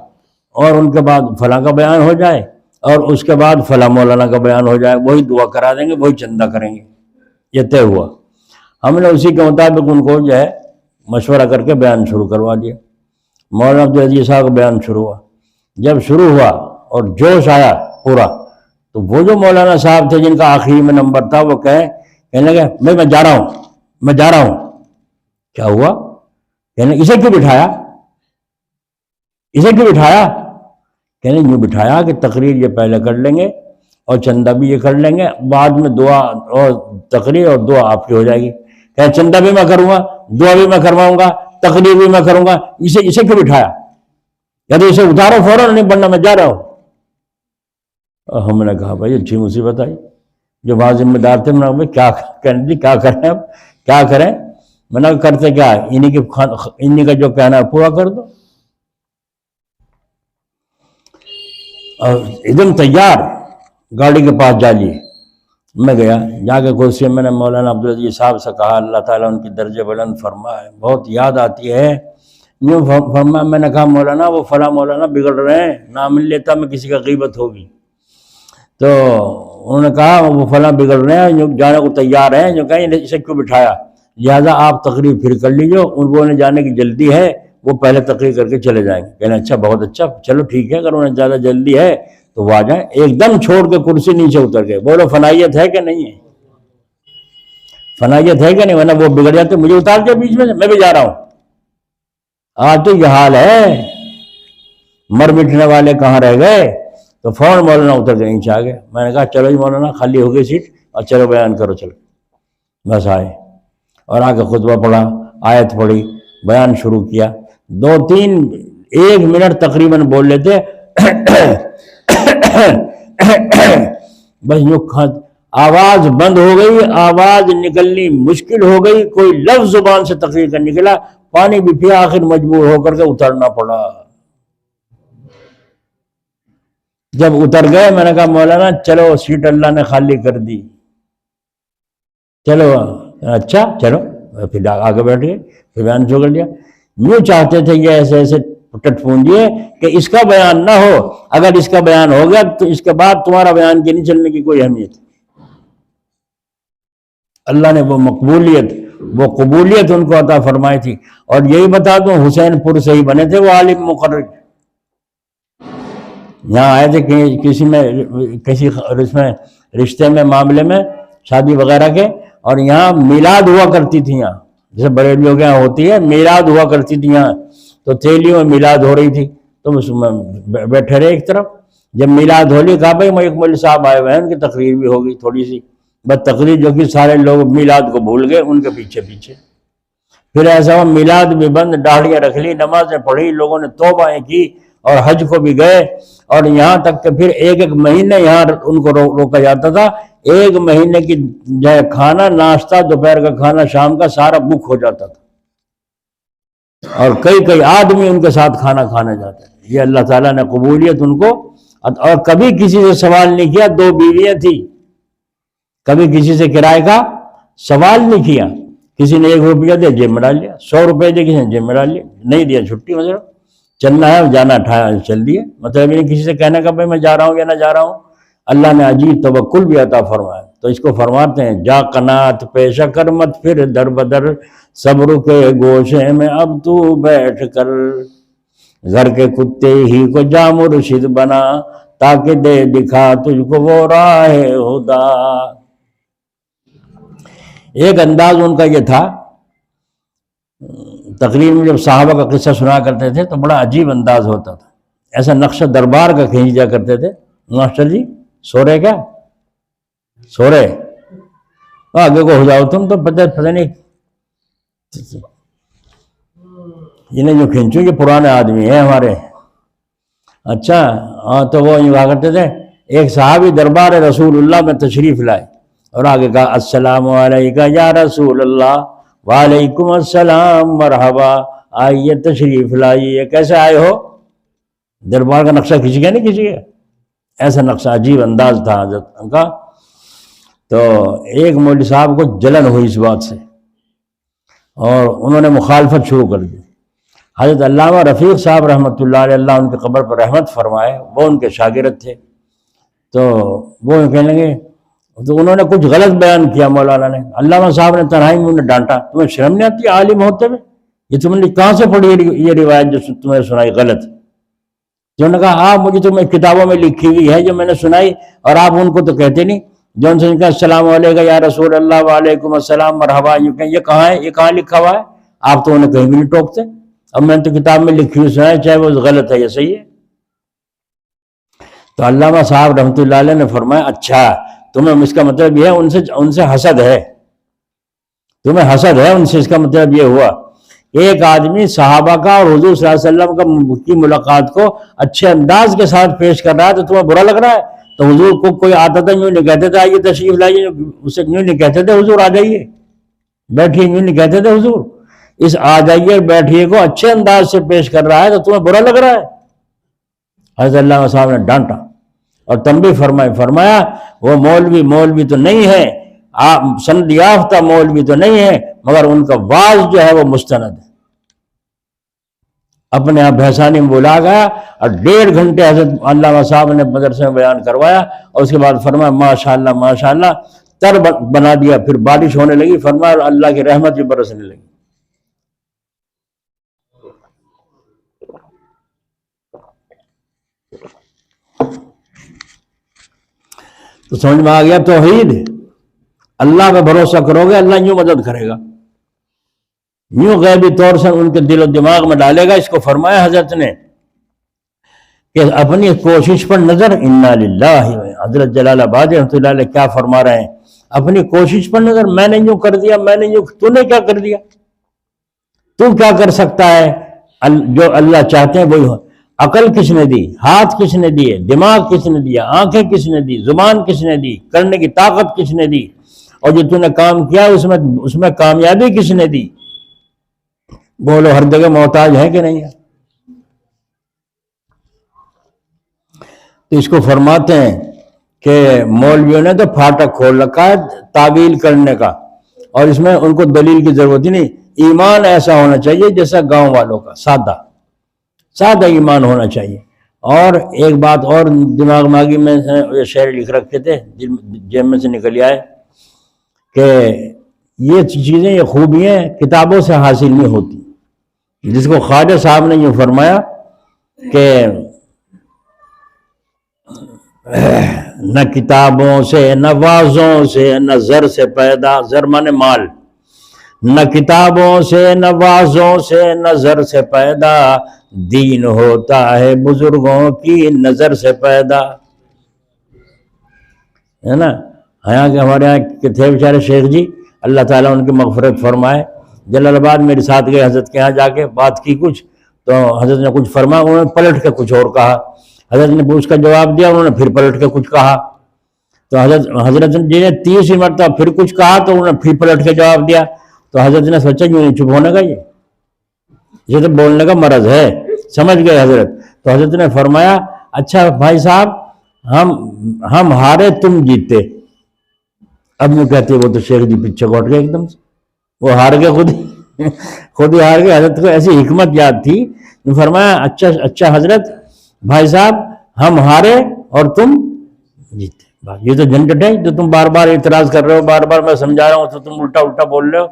اور ان کے بعد فلاں کا بیان ہو جائے، اور اس کے بعد فلاں مولانا کا بیان ہو جائے. وہی دعا کرا دیں گے، وہی چندہ کریں گے. یہ طے ہوا. ہم نے اسی کے مطابق ان کو جو ہے مشورہ کر کے بیان شروع کروا دیا. مولانا عبدالعزیز صاحب کا بیان شروع ہوا. جب شروع ہوا اور جوش آیا پورا، تو وہ جو مولانا صاحب تھے جن کا آخری میں نمبر تھا، وہ کہنے لگے میں جا رہا ہوں. کیا ہوا؟ کہنے اسے کیوں بٹھایا؟ کہنے یوں بٹھایا کہ تقریر یہ پہلے کر لیں گے اور چندہ بھی یہ کر لیں گے، بعد میں دعا اور تقریر اور دعا آپ کی ہو جائے گی. کہ چندہ بھی میں کروں گا، دعا بھی میں کرواؤں گا، تقریر بھی میں کروں گا. اسے کیوں بٹھایا؟ یا تو اسے اتارو فوراً، نہیں بننا میں جا رہا ہوں. اور ہم نے کہا بھائی اچھی مصیبت آئی. جو وہاں ذمہ دار تھے میں نے کیا کریں، اب کیا کریں؟ میں نے کرتے کیا، انہی کا جو کہنا ہے پورا کر دو. اور ایک دم تیار گاڑی کے پاس جا لیے. میں گیا، جا کے کرسی میں نے مولانا عبدالعزیز صاحب سے کہا اللہ تعالیٰ ان کی درجے بلند فرمائے. بہت یاد آتی ہے یوں فرمایا. میں نے کہا مولانا وہ فلاں مولانا بگڑ رہے ہیں، نام لیتا میں کسی کا غیبت ہوگی. تو انہوں نے کہا وہ فلاں بگڑ رہے ہیں، جو جانے کو تیار ہیں، جو کہیں اسے کیوں بٹھایا؟ لہٰذا آپ تقریر پھر کر لیجیے، ان کو جانے کی جلدی ہے، وہ پہلے تقریر کر کے چلے جائیں گے. کہنا اچھا بہت اچھا, چلو ٹھیک ہے, اگر انہیں زیادہ جلدی ہے تو وہ آ جائیں. ایک دم چھوڑ کے کرسی نیچے اتر گئے. بولو فنائیت ہے کہ نہیں ہے؟ فنائیت ہے کہ نہیں؟ ورنہ وہ بگڑ جاتے, مجھے اتار دیا بیچ میں بھی جا رہا ہوں. آج تو یہ حال ہے, مر مٹنے والے کہاں رہ گئے. تو فوراً مولانا اتر کے نیچے آ گئے. میں نے کہا چلو جی مولانا خالی ہو گئی سیٹ, اور چلو بیان کرو. چلو بس آئے اور آ کے خطبہ پڑھا, آیت پڑھی, بیان شروع کیا. 1 منٹ تقریباً بول لیتے بس یوں آواز بند ہو گئی, آواز نکلنی مشکل ہو گئی, کوئی لفظ زبان سے تقریر کا نکلا, پانی بھی پیا, آخر مجبور ہو کر کے اترنا پڑا. جب اتر گئے میں نے کہا مولانا چلو سیٹ اللہ نے خالی کر دی, چلو. اچھا چلو, پھر آگے بیٹھ گئے, پھر بیان شروع کر دیا. یوں چاہتے تھے یہ ایسے ایسے ٹٹ پونجیے کہ اس کا بیان نہ ہو, اگر اس کا بیان ہو گیا تو اس کے بعد تمہارا بیان کے نہیں چلنے کی کوئی اہمیت. اللہ نے وہ قبولیت ان کو عطا فرمائی تھی. اور یہی بتا دوں, حسین پور سے ہی بنے تھے وہ عالم مقرر. یہاں آئے تھے کسی رشتے میں, معاملے میں, شادی وغیرہ کے, اور یہاں میلاد ہوا کرتی تھی. یہاں جیسے بریلیوں کے یہاں ہوتی ہے, میلاد ہوا کرتی تھی یہاں. تو تھیلیوں میں میلاد ہو رہی تھی, تو بیٹھے رہے ایک طرف. جب میلاد ہو لی, کہا بھائی ایک مولوی صاحب آئے ہوئے ہیں, ان کی تقریر بھی ہوگی تھوڑی سی. بس تقریر جو کہ سارے لوگ میلاد کو بھول گئے ان کے پیچھے پیچھے. پھر ایسا ہوا میلاد بھی بند, داڑھیاں رکھ لی, نمازیں پڑھی, لوگوں نے توبائیں کی, اور حج کو بھی گئے. اور یہاں تک کہ پھر ایک مہینے یہاں ان کو روکا جاتا تھا. 1 مہینے کی جو ہے کھانا, ناشتہ, دوپہر کا کھانا, شام کا سارا بک ہو جاتا تھا. اور کئی آدمی ان کے ساتھ کھانا کھانے جاتے ہیں. یہ اللہ تعالیٰ نے قبولیت ان کو. اور کبھی کسی سے سوال نہیں کیا. 2 بیویاں تھیں, کبھی کسی سے کرائے کا سوال نہیں کیا. کسی نے 1 روپیہ دیا جیب میں ڈال لیا, 100 روپے دے کسی نے جیب میں ڈال لیا, نہیں دیا چھٹی. مطلب چلنا ہے جانا, چل دیے. مطلب نہیں کسی سے کہنے کا بھائی میں جا رہا ہوں یا نہ جا رہا ہوں. اللہ نے عجیب توکل بھی عطا فرمایا. تو اس کو فرماتے ہیں جا قناعت پیشہ کر مت پھر در بدر, صبر کے گوشے میں اب تو بیٹھ کر, گھر کے کتے ہی کو جا مرشد بنا, تاکہ دے دکھا تجھ کو وہ راہ خدا. ایک انداز ان کا یہ تھا, تقریر میں جب صحابہ کا قصہ سنا کرتے تھے تو بڑا عجیب انداز ہوتا تھا. ایسا نقشہ دربار کا کھینچ جا کرتے تھے. ماسٹر جی سو رہے کیا؟ سو رہے, آگے کو ہو جاؤ تم, تو پتہ نہیں انہیں جو کھینچو یہ پرانے آدمی ہیں ہمارے. اچھا ہاں, تو وہ یوں کہا کرتے تھے. ایک صحابی دربار رسول اللہ میں تشریف لائے اور آگے کہا السلام علیکہ یا رسول اللہ. وعلیکم السلام, مرحبا, آئیے تشریف لائیے, کیسے آئے ہو. دربار کا نقشہ کھینچ گیا نہیں کسی کا, ایسا نقشہ, عجیب انداز تھا حضرت کا. تو ایک مولوی صاحب کو جلن ہوئی اس بات سے اور انہوں نے مخالفت شروع کر دی. حضرت علامہ رفیق صاحب رحمۃ اللہ علیہ, اللہ ان کے قبر پر رحمت فرمائے, وہ ان کے شاگرد تھے. تو وہ کہنے لگے, تو انہوں نے کچھ غلط بیان کیا مولانا نے. علامہ صاحب نے تنہائی میں انہیں ڈانٹا, تمہیں شرم نہیں آتی عالم ہوتے ہوئے؟ یہ تم نے کہاں سے پڑھی یہ روایت جو تمہیں سنائی غلط؟ جو نے کہا آپ مجھے تو میں کتابوں میں لکھی ہوئی ہے جو میں نے سنائی, اور آپ ان کو تو کہتے نہیں. جو ان سے کہا السلام علیکم یا رسول اللہ, وعلیکم السلام, مرحبا, یہ کہاں ہے, یہ کہاں لکھا ہوا ہے؟ آپ تو انہیں کہیں بھی نہیں ٹوکتے. اب میں نے تو کتاب میں لکھی ہوئی سنا ہے, چاہے وہ غلط ہے یا صحیح ہے. تو علامہ صاحب رحمۃ اللہ علیہ نے فرمایا اچھا تمہیں اس کا مطلب یہ ہے ان سے حسد ہے, تمہیں حسد ہے ان سے. اس کا مطلب یہ ہوا ایک آدمی صحابہ کا اور حضور صلی اللہ علیہ وسلم کی ملاقات کو اچھے انداز کے ساتھ پیش کر رہا ہے, تو تمہیں برا لگ رہا ہے. تو حضور کو کوئی آتا تھا یوں نہیں کہتے تھے آئیے تشریف لائیے, اسے یوں نہیں کہتے تھے حضور آ جائیے بیٹھیے, یوں نہیں کہتے تھے حضور. اس آ جائیے بیٹھیے کو اچھے انداز سے پیش کر رہا ہے, تو تمہیں برا لگ رہا ہے. حضرت علامہ صاحب نے ڈانٹا اور تنبیہ فرمایا وہ مولوی تو نہیں ہے, سند یافتہ مولوی تو نہیں ہے, مگر ان کا واز جو ہے وہ مستند ہے. اپنے آپ بھیسانی میں بلا گیا اور 1.5 گھنٹے حضرت علامہ صاحب نے مدرسے میں بیان کروایا, اور اس کے بعد فرمایا ماشاءاللہ ماشاءاللہ, تر بنا دیا. پھر بارش ہونے لگی, فرمایا اللہ کی رحمت بھی برسنے لگی. تو سمجھ میں آ گیا توحید. اللہ پہ بھروسہ کرو گے اللہ یوں مدد کرے گا, یوں غیبی طور سے ان کے دل و دماغ میں ڈالے گا. اس کو فرمایا حضرت نے کہ اپنی کوشش پر نظر. انا للہ. حضرت جلال آباد رحمۃ اللہ علیہ کیا فرما رہے ہیں, اپنی کوشش پر نظر. میں نے یوں کر دیا, میں نے یوں, تو نے کیا کر دیا, تو کیا کر سکتا ہے. جو اللہ چاہتے ہیں وہی ہو. عقل کس نے دی, ہاتھ کس نے دیے, دماغ کس نے دیا, آنکھیں کس نے دی, زبان کس نے دی, کرنے کی طاقت کس نے دی, اور جو تو نے کام کیا اس میں کامیابی کس نے دی. بولو ہر جگہ محتاج ہے کہ نہیں ہے. تو اس کو فرماتے ہیں کہ مولویوں نے تو پھاٹک کھول رکھا ہے تعویل کرنے کا, اور اس میں ان کو دلیل کی ضرورت ہی نہیں. ایمان ایسا ہونا چاہیے جیسا گاؤں والوں کا, سادہ ایمان ہونا چاہیے. اور ایک بات اور دماغ میں آگی, میں یہ شعر لکھ رکھے تھے جیب میں سے نکل آئے, کہ یہ چیزیں, یہ خوبیاں کتابوں سے حاصل نہیں ہوتی. جس کو خواجہ صاحب نے یہ فرمایا کہ نہ کتابوں سے, نہ وعظوں سے, نہ زر سے پیدا, زر مانے مال, نہ کتابوں سے, نہ وعظوں سے, نہ زر سے پیدا, دین ہوتا ہے بزرگوں کی نظر سے پیدا. ہے نا. یہاں کے ہمارے یہاں کے تھے بیچارے شیخ جی, اللہ تعالیٰ ان کی مغفرت فرمائے, جلال آباد میرے ساتھ گئے حضرت کے یہاں, جا کے بات کی کچھ, تو حضرت نے کچھ فرمایا, انہوں نے پلٹ کے کچھ اور کہا. حضرت نے اس کا جواب دیا, انہوں نے پھر پلٹ کے کچھ کہا. تو حضرت جی نے 30 مرتبہ پھر کچھ کہا, تو انہوں نے پھر پلٹ کے جواب دیا. تو حضرت نے سوچا یوں نہیں چپ ہونے کا, یہ تو بولنے کا مرض ہے. سمجھ گئے حضرت. تو حضرت نے فرمایا اچھا بھائی صاحب, ہم ہارے تم جیتے. اب میں کہتے وہ تو شیخ جی پیچھے گھٹ گئے ایک دم سے, وہ ہار گئے, خود ہی ہار گئے. حضرت کو ایسی حکمت یاد تھی, فرمایا اچھا حضرت بھائی صاحب ہم ہارے اور تم جیتے. یہ تو جھنجٹ ہے جو تم بار بار اعتراض کر رہے ہو, بار بار میں سمجھا رہا ہوں تو تم الٹا بول رہے ہو.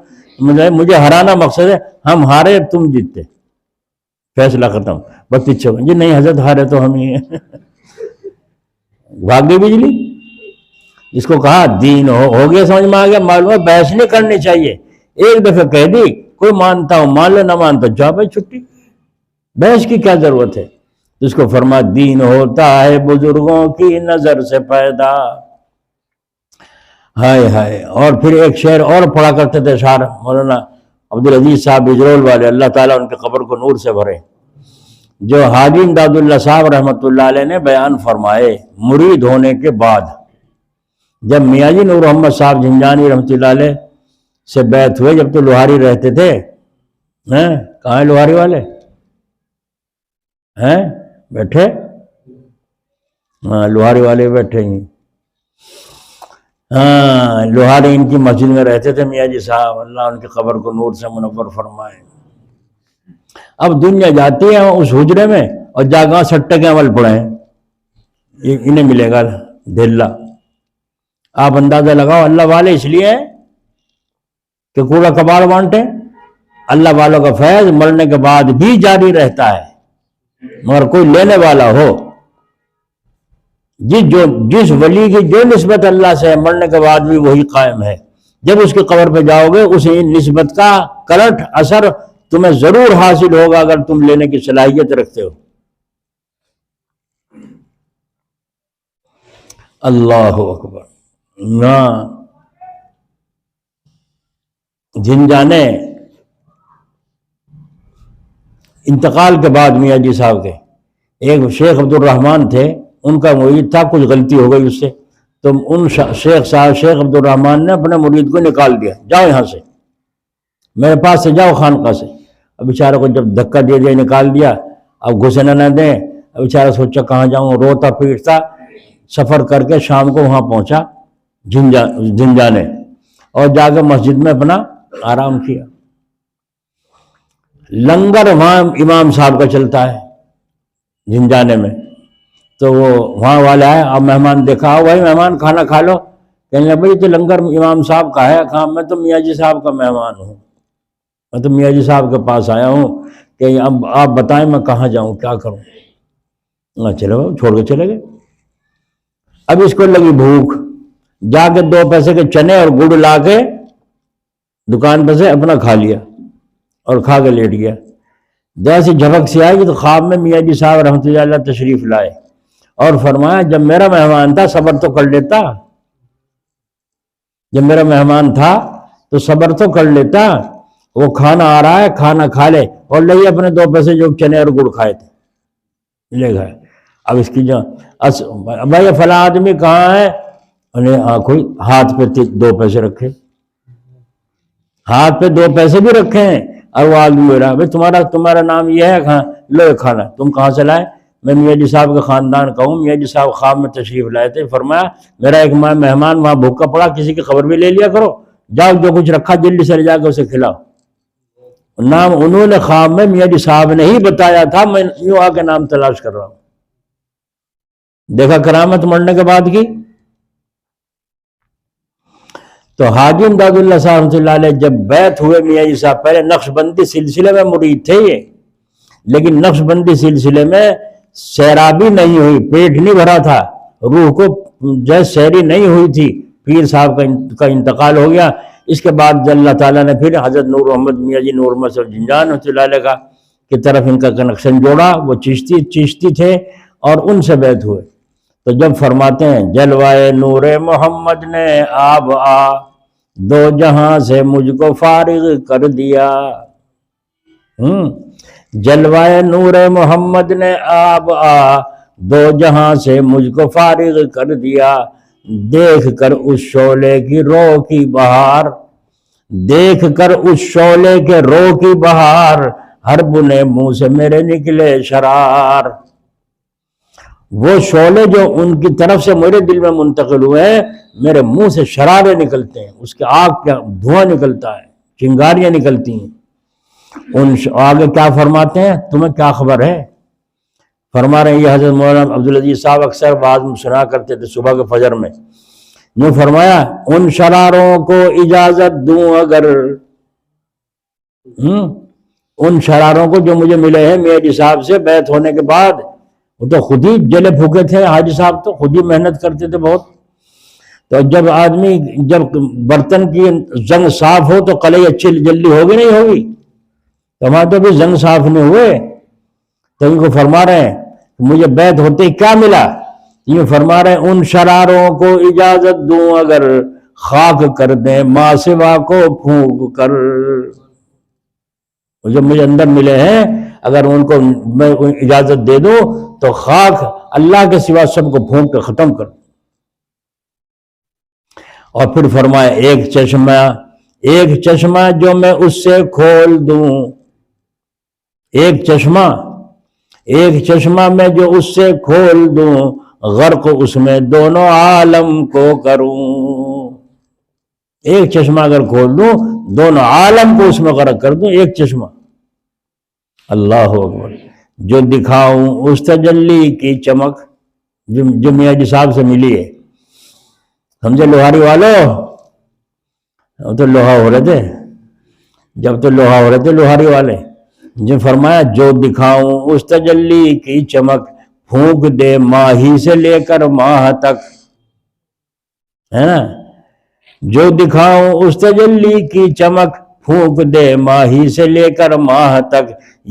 مجھے ہرانا مقصد ہے, ہم ہارے تم جیتے, فیصلہ ختم. بس پیچھے جی نہیں حضرت ہارے تو ہم ہی ہیں. بھاگ گئی بجلی. اس کو کہا دین ہو گیا, سمجھ میں آ گیا. معلوم ہے بحث نہیں کرنی چاہیے, ایک دفعہ کہہ دی, کوئی مانتا ہوں مان لو, نہ مانتا جا بھائی چھٹی, بحث کی کیا ضرورت ہے. اس کو فرما دین ہوتا ہے بزرگوں کی نظر سے پیدا. ہائے ہائے. اور پھر ایک شعر اور پڑھا کرتے تھے شاعر مولانا عبدالعزیز صاحب بجرول والے, اللہ تعالیٰ ان کے قبر کو نور سے بھرے, جو حاجی امداد اللہ صاحب رحمۃ اللہ علیہ نے بیان فرمائے مرید ہونے کے بعد. جب میاں جی نور محمد صاحب جھنجانی رحمۃ اللہ علیہ سے بیعت ہوئے, جب تو لوہاری رہتے تھے, کہاں ہیں لوہاری والے, ہیں بیٹھے, ہاں لوہاری والے بیٹھے ہیں. ہاں لوہاری ان کی مسجد میں رہتے تھے میاں جی صاحب, اللہ ان کی قبر کو نور سے منور فرمائے. اب دنیا جاتی ہے اس حجرے میں, اور جاگاں سٹے کے عمل پڑے ہیں, انہیں ملے گا دھیلا. آپ اندازہ لگاؤ, اللہ والے اس لیے ہیں کہ کوڑا کباڑ بانٹے. اللہ والوں کا فیض مرنے کے بعد بھی جاری رہتا ہے, مگر کوئی لینے والا ہو. جس ولی کی جو نسبت اللہ سے ہے, مرنے کے بعد بھی وہی قائم ہے. جب اس کی قبر پہ جاؤ گے, اس نسبت کا کرٹ اثر تمہیں ضرور حاصل ہوگا اگر تم لینے کی صلاحیت رکھتے ہو. اللہ اکبر. نہ جن جانے انتقال کے بعد میاں جی صاحب کے ایک شیخ عبد الرحمان تھے, ان کا مرید تھا, کچھ غلطی ہو گئی اس سے, تو ان شیخ عبد الرحمان نے اپنے مرید کو نکال دیا, جاؤ یہاں سے, میرے پاس سے جاؤ خانقاہ سے. اب بیچارے کو جب دھکا دے دیا, نکال دیا, اب گھسنے نہ دیں. اب بیچارہ سوچا کہاں جاؤں, روتا پیٹتا سفر کر کے شام کو وہاں پہنچا جھنجانے, اور جا کے مسجد میں اپنا آرام کیا. لنگر وہاں امام صاحب کا چلتا ہے جھنجانے میں, تو وہ وہاں والا ہے, اب مہمان دیکھا, بھائی مہمان کھانا کھا لو. کہنے لگے بھائی تو لنگر امام صاحب کا ہے, کہاں میں تو میاں جی صاحب کا مہمان ہوں, میں تو میاں جی صاحب کے پاس آیا ہوں کہ اب آپ بتائیں میں کہاں جاؤں, کیا کروں. چلو چھوڑ کے چلے گئے. اب اس کو لگی بھوک, جا کے 2 پیسے کے چنے اور گڑ لا کے دکان پہ سے اپنا کھا لیا اور کھا کے لیٹ گیا۔ جیسے جھپک سے آئی تو خواب میں میاں جی صاحب رحمۃ اللہ علیہ تشریف لائے اور فرمایا جب میرا مہمان تھا صبر تو کر لیتا، جب میرا مہمان تھا تو صبر تو کر لیتا، وہ کھانا آ رہا ہے کھانا کھا لے، اور لے اپنے 2 پیسے جو چنے اور گڑ کھائے تھے لے گئے۔ اب اس کی جو بھائی فلاں آدمی کہاں ہے، انہیں کوئی ہاتھ پہ 2 پیسے رکھے، ہاتھ پہ 2 پیسے بھی رکھے ہیں، اور وہ آدمی بول رہا بھائی تمہارا نام یہ ہے کہاں، لو کھانا، تم کہاں سے لائے؟ میں میاں جی صاحب کے خاندان کا ہوں، میاں جی صاحب خواب میں تشریف لائے تھے، فرمایا میرا ایک مہمان وہاں بھوکا پڑا، کسی کی خبر بھی لے لیا کرو، جاؤ جو کچھ رکھا جلدی سے لے جا کے اسے کھلاؤ۔ نام انہوں نے خواب میں میاں جی صاحب نے ہی بتایا تھا، میں یوں آ کے نام تلاش کر رہا ہوں۔ دیکھا کرامت مرنے کے بعد کی۔ تو حاجی امداد اللہ صاحب رحمۃ اللہ علیہ جب بیعت ہوئے میاں جی صاحب، پہلے نقش بندی سلسلے میں مرید تھے یہ، لیکن نقش بندی سلسلے میں سیرابی نہیں ہوئی، پیٹ نہیں بھرا تھا، روح کو جیسے سیری نہیں ہوئی تھی، پیر صاحب کا انتقال ہو گیا۔ اس کے بعد اللہ تعالیٰ نے پھر حضرت نور محمد میاں جی نور محمد جنجان رحمۃ اللہ علیہ کی طرف ان کا کنیکشن جوڑا، وہ چشتی تھے اور ان سے بیعت ہوئے۔ تو جب فرماتے ہیں جلوائے نور محمد نے آب آ 2 جہاں سے مجھ کو فارغ کر دیا، جلوائے نور محمد نے آب آ 2 جہاں سے مجھ کو فارغ کر دیا، دیکھ کر اس شعلے کی رو کی بہار، دیکھ کر اس شعلے کے رو کی بہار، ہر بنے منہ سے میرے نکلے شرار۔ وہ شعلے جو ان کی طرف سے میرے دل میں منتقل ہوئے ہیں، میرے منہ سے شرارے نکلتے ہیں، اس کے آگ کا دھواں نکلتا ہے، چنگاریاں نکلتی ہیں۔ آگے کیا فرماتے ہیں، تمہیں کیا خبر ہے؟ فرما رہے ہیں یہ حضرت مولانا عبدالعزیز صاحب اکثر بعض میں سنا کرتے تھے صبح کے فجر میں، یوں فرمایا ان شراروں کو اجازت دوں اگر، ان شراروں کو جو مجھے ملے ہیں میاں جی صاحب سے بیعت ہونے کے بعد، وہ تو خود ہی جلے پھوکے تھے حاجی صاحب، تو خود ہی محنت کرتے تھے بہت۔ تو جب برتن کی زنگ صاف ہو تو کلئی اچھی جلدی ہوگی نہیں ہوگی، تو ہمارے تو بھی زنگ صاف نہیں ہوئے، تو ان کو فرما رہے ہیں مجھے بیعت ہوتے کیا ملا، یہ فرما رہے ہیں ان شراروں کو اجازت دوں اگر، خاک کر دیں ماں سوا کو پھونک کر، جو مجھے اندر ملے ہیں اگر ان کو میں اجازت دے دوں تو خاک اللہ کے سوا سب کو پھونک کے ختم کر۔ اور پھر فرمایا ایک چشمہ جو میں اس سے کھول دوں، ایک چشمہ میں جو اس سے کھول دوں، غرق اس میں دونوں عالم کو کروں، ایک چشمہ اگر کھول دوں دونوں عالم کو اس میں غرق کر دوں، ایک چشمہ۔ اللہ اکبر۔ جو دکھاؤں اس تجلی کی چمک، جو میاں جی صاحب سے ملی ہے، سمجھے لوہاری والوں، تو لوہا ہو رہے تھے، جب تو لوہا ہو رہے تھے لوہاری والے، جو فرمایا جو دکھاؤں اس تجلی کی چمک، پھونک دے ماہی سے لے کر ماہ تک، ہے نا، جو دکھاؤں اس تجلی کی چمک، پھونک دے ماہی سے لے کر ماہ تک،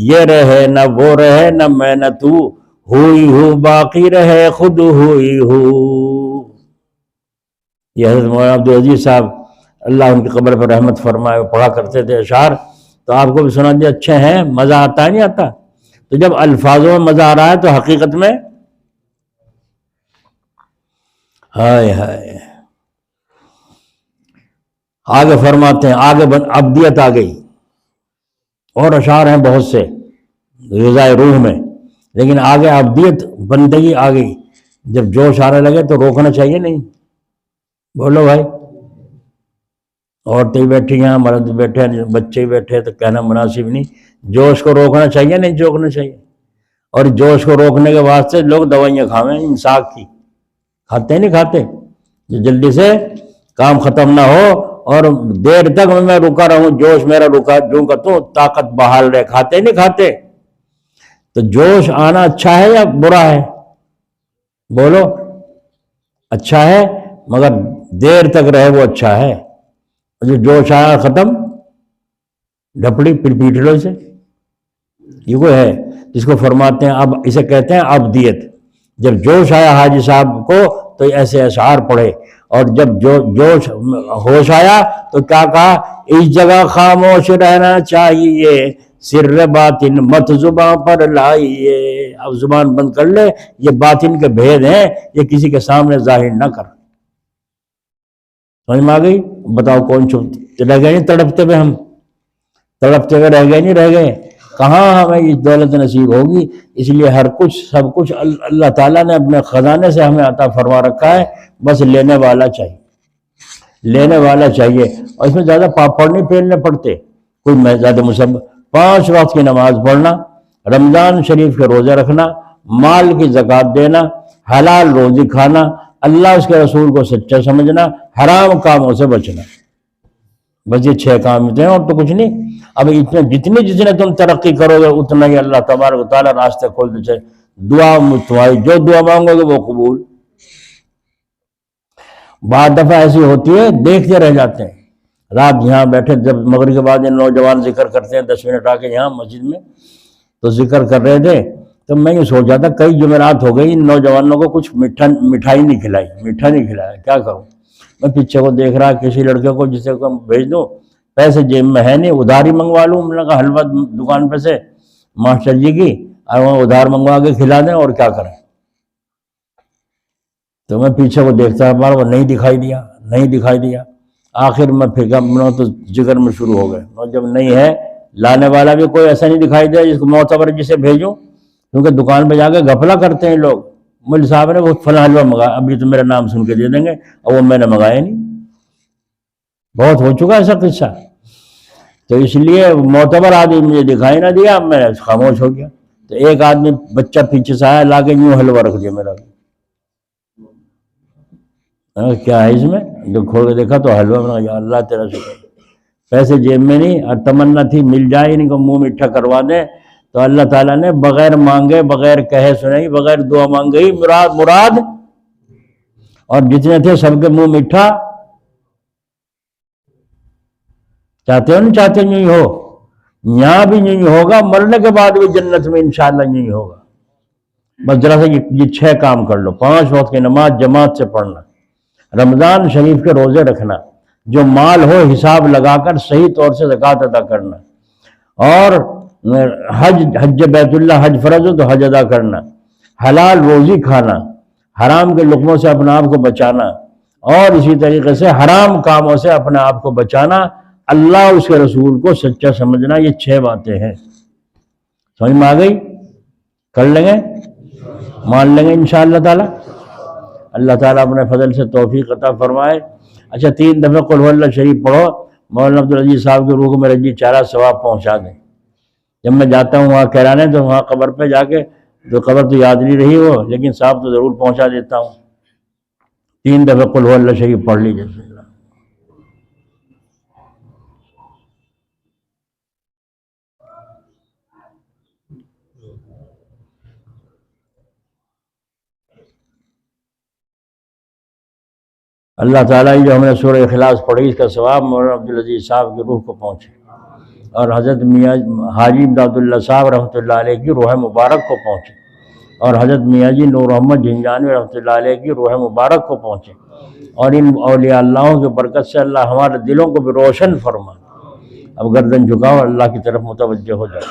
یہ رہے نہ وہ رہے نہ میں نہ تو، ہوئی ہو باقی رہے خود ہوئی ہو۔ یہ حضرت مولانا عبدالعزیز صاحب اللہ ان کی قبر پر رحمت فرمائے پڑھا کرتے تھے اشعار، تو آپ کو بھی سنا دیا، اچھے ہیں، مزہ آتا ہے نہیں آتا؟ تو جب الفاظوں میں مزہ آ رہا ہے تو حقیقت میں ہائے ہائے۔ آگے فرماتے ہیں آگے ابدیت آ گئی، اور اشعار ہیں بہت سے غذائے روح میں، لیکن آگے ابدیت بندگی آ گئی۔ جب جوش آنے لگے تو روکنا چاہیے نہیں، بولو بھائی، عورتیں بیٹھی ہیں، مرد بیٹھے ہیں، بچے بیٹھے، تو کہنا مناسب نہیں، جوش کو روکنا چاہیے نہیں چوکنا چاہیے۔ اور جوش کو روکنے کے واسطے لوگ دوائیاں کھاویں امساک کی، کھاتے نہیں کھاتے، جو جلدی سے کام ختم نہ ہو اور دیر تک میں رکا رہوں، جوش میرا رکا جو کا تو طاقت بحال رہے، کھاتے نہیں کھاتے۔ تو جوش آنا اچھا ہے یا برا ہے؟ بولو، اچھا ہے، مگر دیر تک رہے وہ اچھا ہے. جو جوش آیا ختم، ڈھپڑی پھر پیٹ لو اسے. یہ وہ ہے جس کو فرماتے ہیں، اب اسے کہتے ہیں ابدیت. جب جوش آیا حاجی صاحب کو تو ایسے اشعار پڑھے، اور جب جوش ہوش آیا تو کیا کہا، اس جگہ خاموش رہنا چاہیے، سر باطن مت زباں پر لائیے. اب زبان بند کر لے، یہ باطن کے بھید ہیں، یہ کسی کے سامنے ظاہر نہ کر. سمجھ میں آ گئی؟ بتاؤ کون چھپ رہ گئے؟ نہیں تڑپتے ہوئے ہم تڑپتے ہوئے رہ گئے؟ نہیں رہ گئے. کہاں ہمیں یہ دولت نصیب ہوگی؟ اس لیے ہر کچھ سب کچھ اللہ تعالیٰ نے اپنے خزانے سے ہمیں عطا فرما رکھا ہے، بس لینے والا چاہیے، لینے والا چاہیے. اور اس میں زیادہ پاپڑ نہیں پھیلنے پڑتے، کوئی زیادہ مسبب. 5 وقت کی نماز پڑھنا، رمضان شریف کے روزے رکھنا، مال کی زکوٰۃ دینا، حلال روزی کھانا، اللہ اس کے رسول کو سچا سمجھنا، حرام کاموں سے بچنا. بس یہ 6 کام ہوتے ہیں اور تو کچھ نہیں. اب جتنے تم ترقی کرو گے اتنا ہی اللہ تبارک و تعالیٰ راستے کھولتے چلے. دعا تمہاری جو دعا مانگو گے وہ قبول. بعض دفعہ ایسی ہوتی ہے دیکھتے رہ جاتے ہیں. رات یہاں بیٹھے، جب مغرب کے بعد نوجوان ذکر کرتے ہیں 10 منٹ آ کے یہاں مسجد میں، تو ذکر کر رہے تھے تو میں یہ سوچ رہا تھا کئی جمعرات ہو گئی ان نوجوانوں کو کچھ مٹھائی نہیں کھلائی، میٹھا نہیں کھلایا، کیا کروں. میں پیچھے کو دیکھ رہا کسی لڑکے کو جسے کو بھیج دوں، پیسے جیب میں ہے نہیں، ادھار ہی منگوا لوں. میں نے کہا حلوہ دکان پہ سے ماسٹر جی کی، اور وہ ادھار منگوا کے کھلا دیں اور کیا کریں. تو میں پیچھے کو دیکھتا بار وہ نہیں دکھائی دیا. آخر میں پھینکا تو ذکر میں شروع ہو گئے. اور جب نہیں ہے لانے والا بھی کوئی ایسا نہیں دکھائی دیا جس کو معتبر جسے بھیجوں، کیونکہ دکان پہ جا کے غفلہ کرتے ہیں لوگ. مول صاحب نے وہ فلاں حلوہ منگایا، ابھی تو میرا نام سن کے دے دیں گے، اور وہ میں نے منگایا نہیں. بہت ہو چکا ایسا قصہ. تو اس لیے معتبر آدمی مجھے دکھائی نہ دیا، میں خاموش ہو گیا. تو ایک آدمی بچہ پیچھے سے آیا، لا کے یوں حلوہ رکھ دیا میرا. کیا ہے اس میں؟ جب کھول کے دیکھا تو حلوہ بنا. یا اللہ تیرا شکر، پیسے جیب میں نہیں، اور تمنا تھی مل جائے ان کو منہ میٹھا کروا دیں. تو اللہ تعالیٰ نے بغیر مانگے، بغیر کہے سنے، بغیر دعا مانگے ہی مراد، اور جتنے تھے سب کے منہ میٹھا. چاہتے ہو نہیں چاہتے نہیں ہو، یہاں بھی نہیں ہوگا، مرنے کے بعد بھی جنت میں انشاءاللہ نہیں ہوگا. بس ذرا سے یہ 6 کام کر لو. 5 وقت کی نماز جماعت سے پڑھنا، رمضان شریف کے روزے رکھنا، جو مال ہو حساب لگا کر صحیح طور سے زکوٰۃ ادا کرنا، اور حج بیت اللہ حج فرض ہو تو حج ادا کرنا، حلال روزی کھانا، حرام کے لقموں سے اپنے آپ کو بچانا، اور اسی طریقے سے حرام کاموں سے اپنے آپ کو بچانا، اللہ اس کے رسول کو سچا سمجھنا. یہ 6 باتیں ہیں. سمجھ میں آ گئی؟ کر لیں گے، مان لیں گے انشاءاللہ تعالیٰ. اللہ تعالیٰ اپنے فضل سے توفیق عطا فرمائے. اچھا 3 دفعہ قل هو اللہ شریف پڑھو، مولانا عبدالعزیز صاحب کی روح کو میرے جی چارہ ثواب پہنچا دیں. جب میں جاتا ہوں وہاں کہرانے تو وہاں قبر پہ جا کے، تو قبر تو یاد نہیں رہی وہ، لیکن صاحب تو ضرور پہنچا دیتا ہوں. 3 دفعہ قل هو اللہ شریف پڑھ لیجیے. اللہ تعالیٰ جو ہم نے سورہ اخلاص پڑھی اس کا ثواب مولانا عبدالعزیز صاحب کی روح کو پہنچے، اور حضرت میاں حاجی امداد اللہ صاحب رحمۃ اللہ علیہ کی روح مبارک کو پہنچے، اور حضرت میاں جی نور محمد جھنجھانوی رحمۃ اللہ علیہ کی روح مبارک کو پہنچے. اور ان اولیاء اللہوں کی برکت سے اللہ ہمارے دلوں کو بھی روشن فرما. اب گردن جھکاؤ، اللہ کی طرف متوجہ ہو جائے.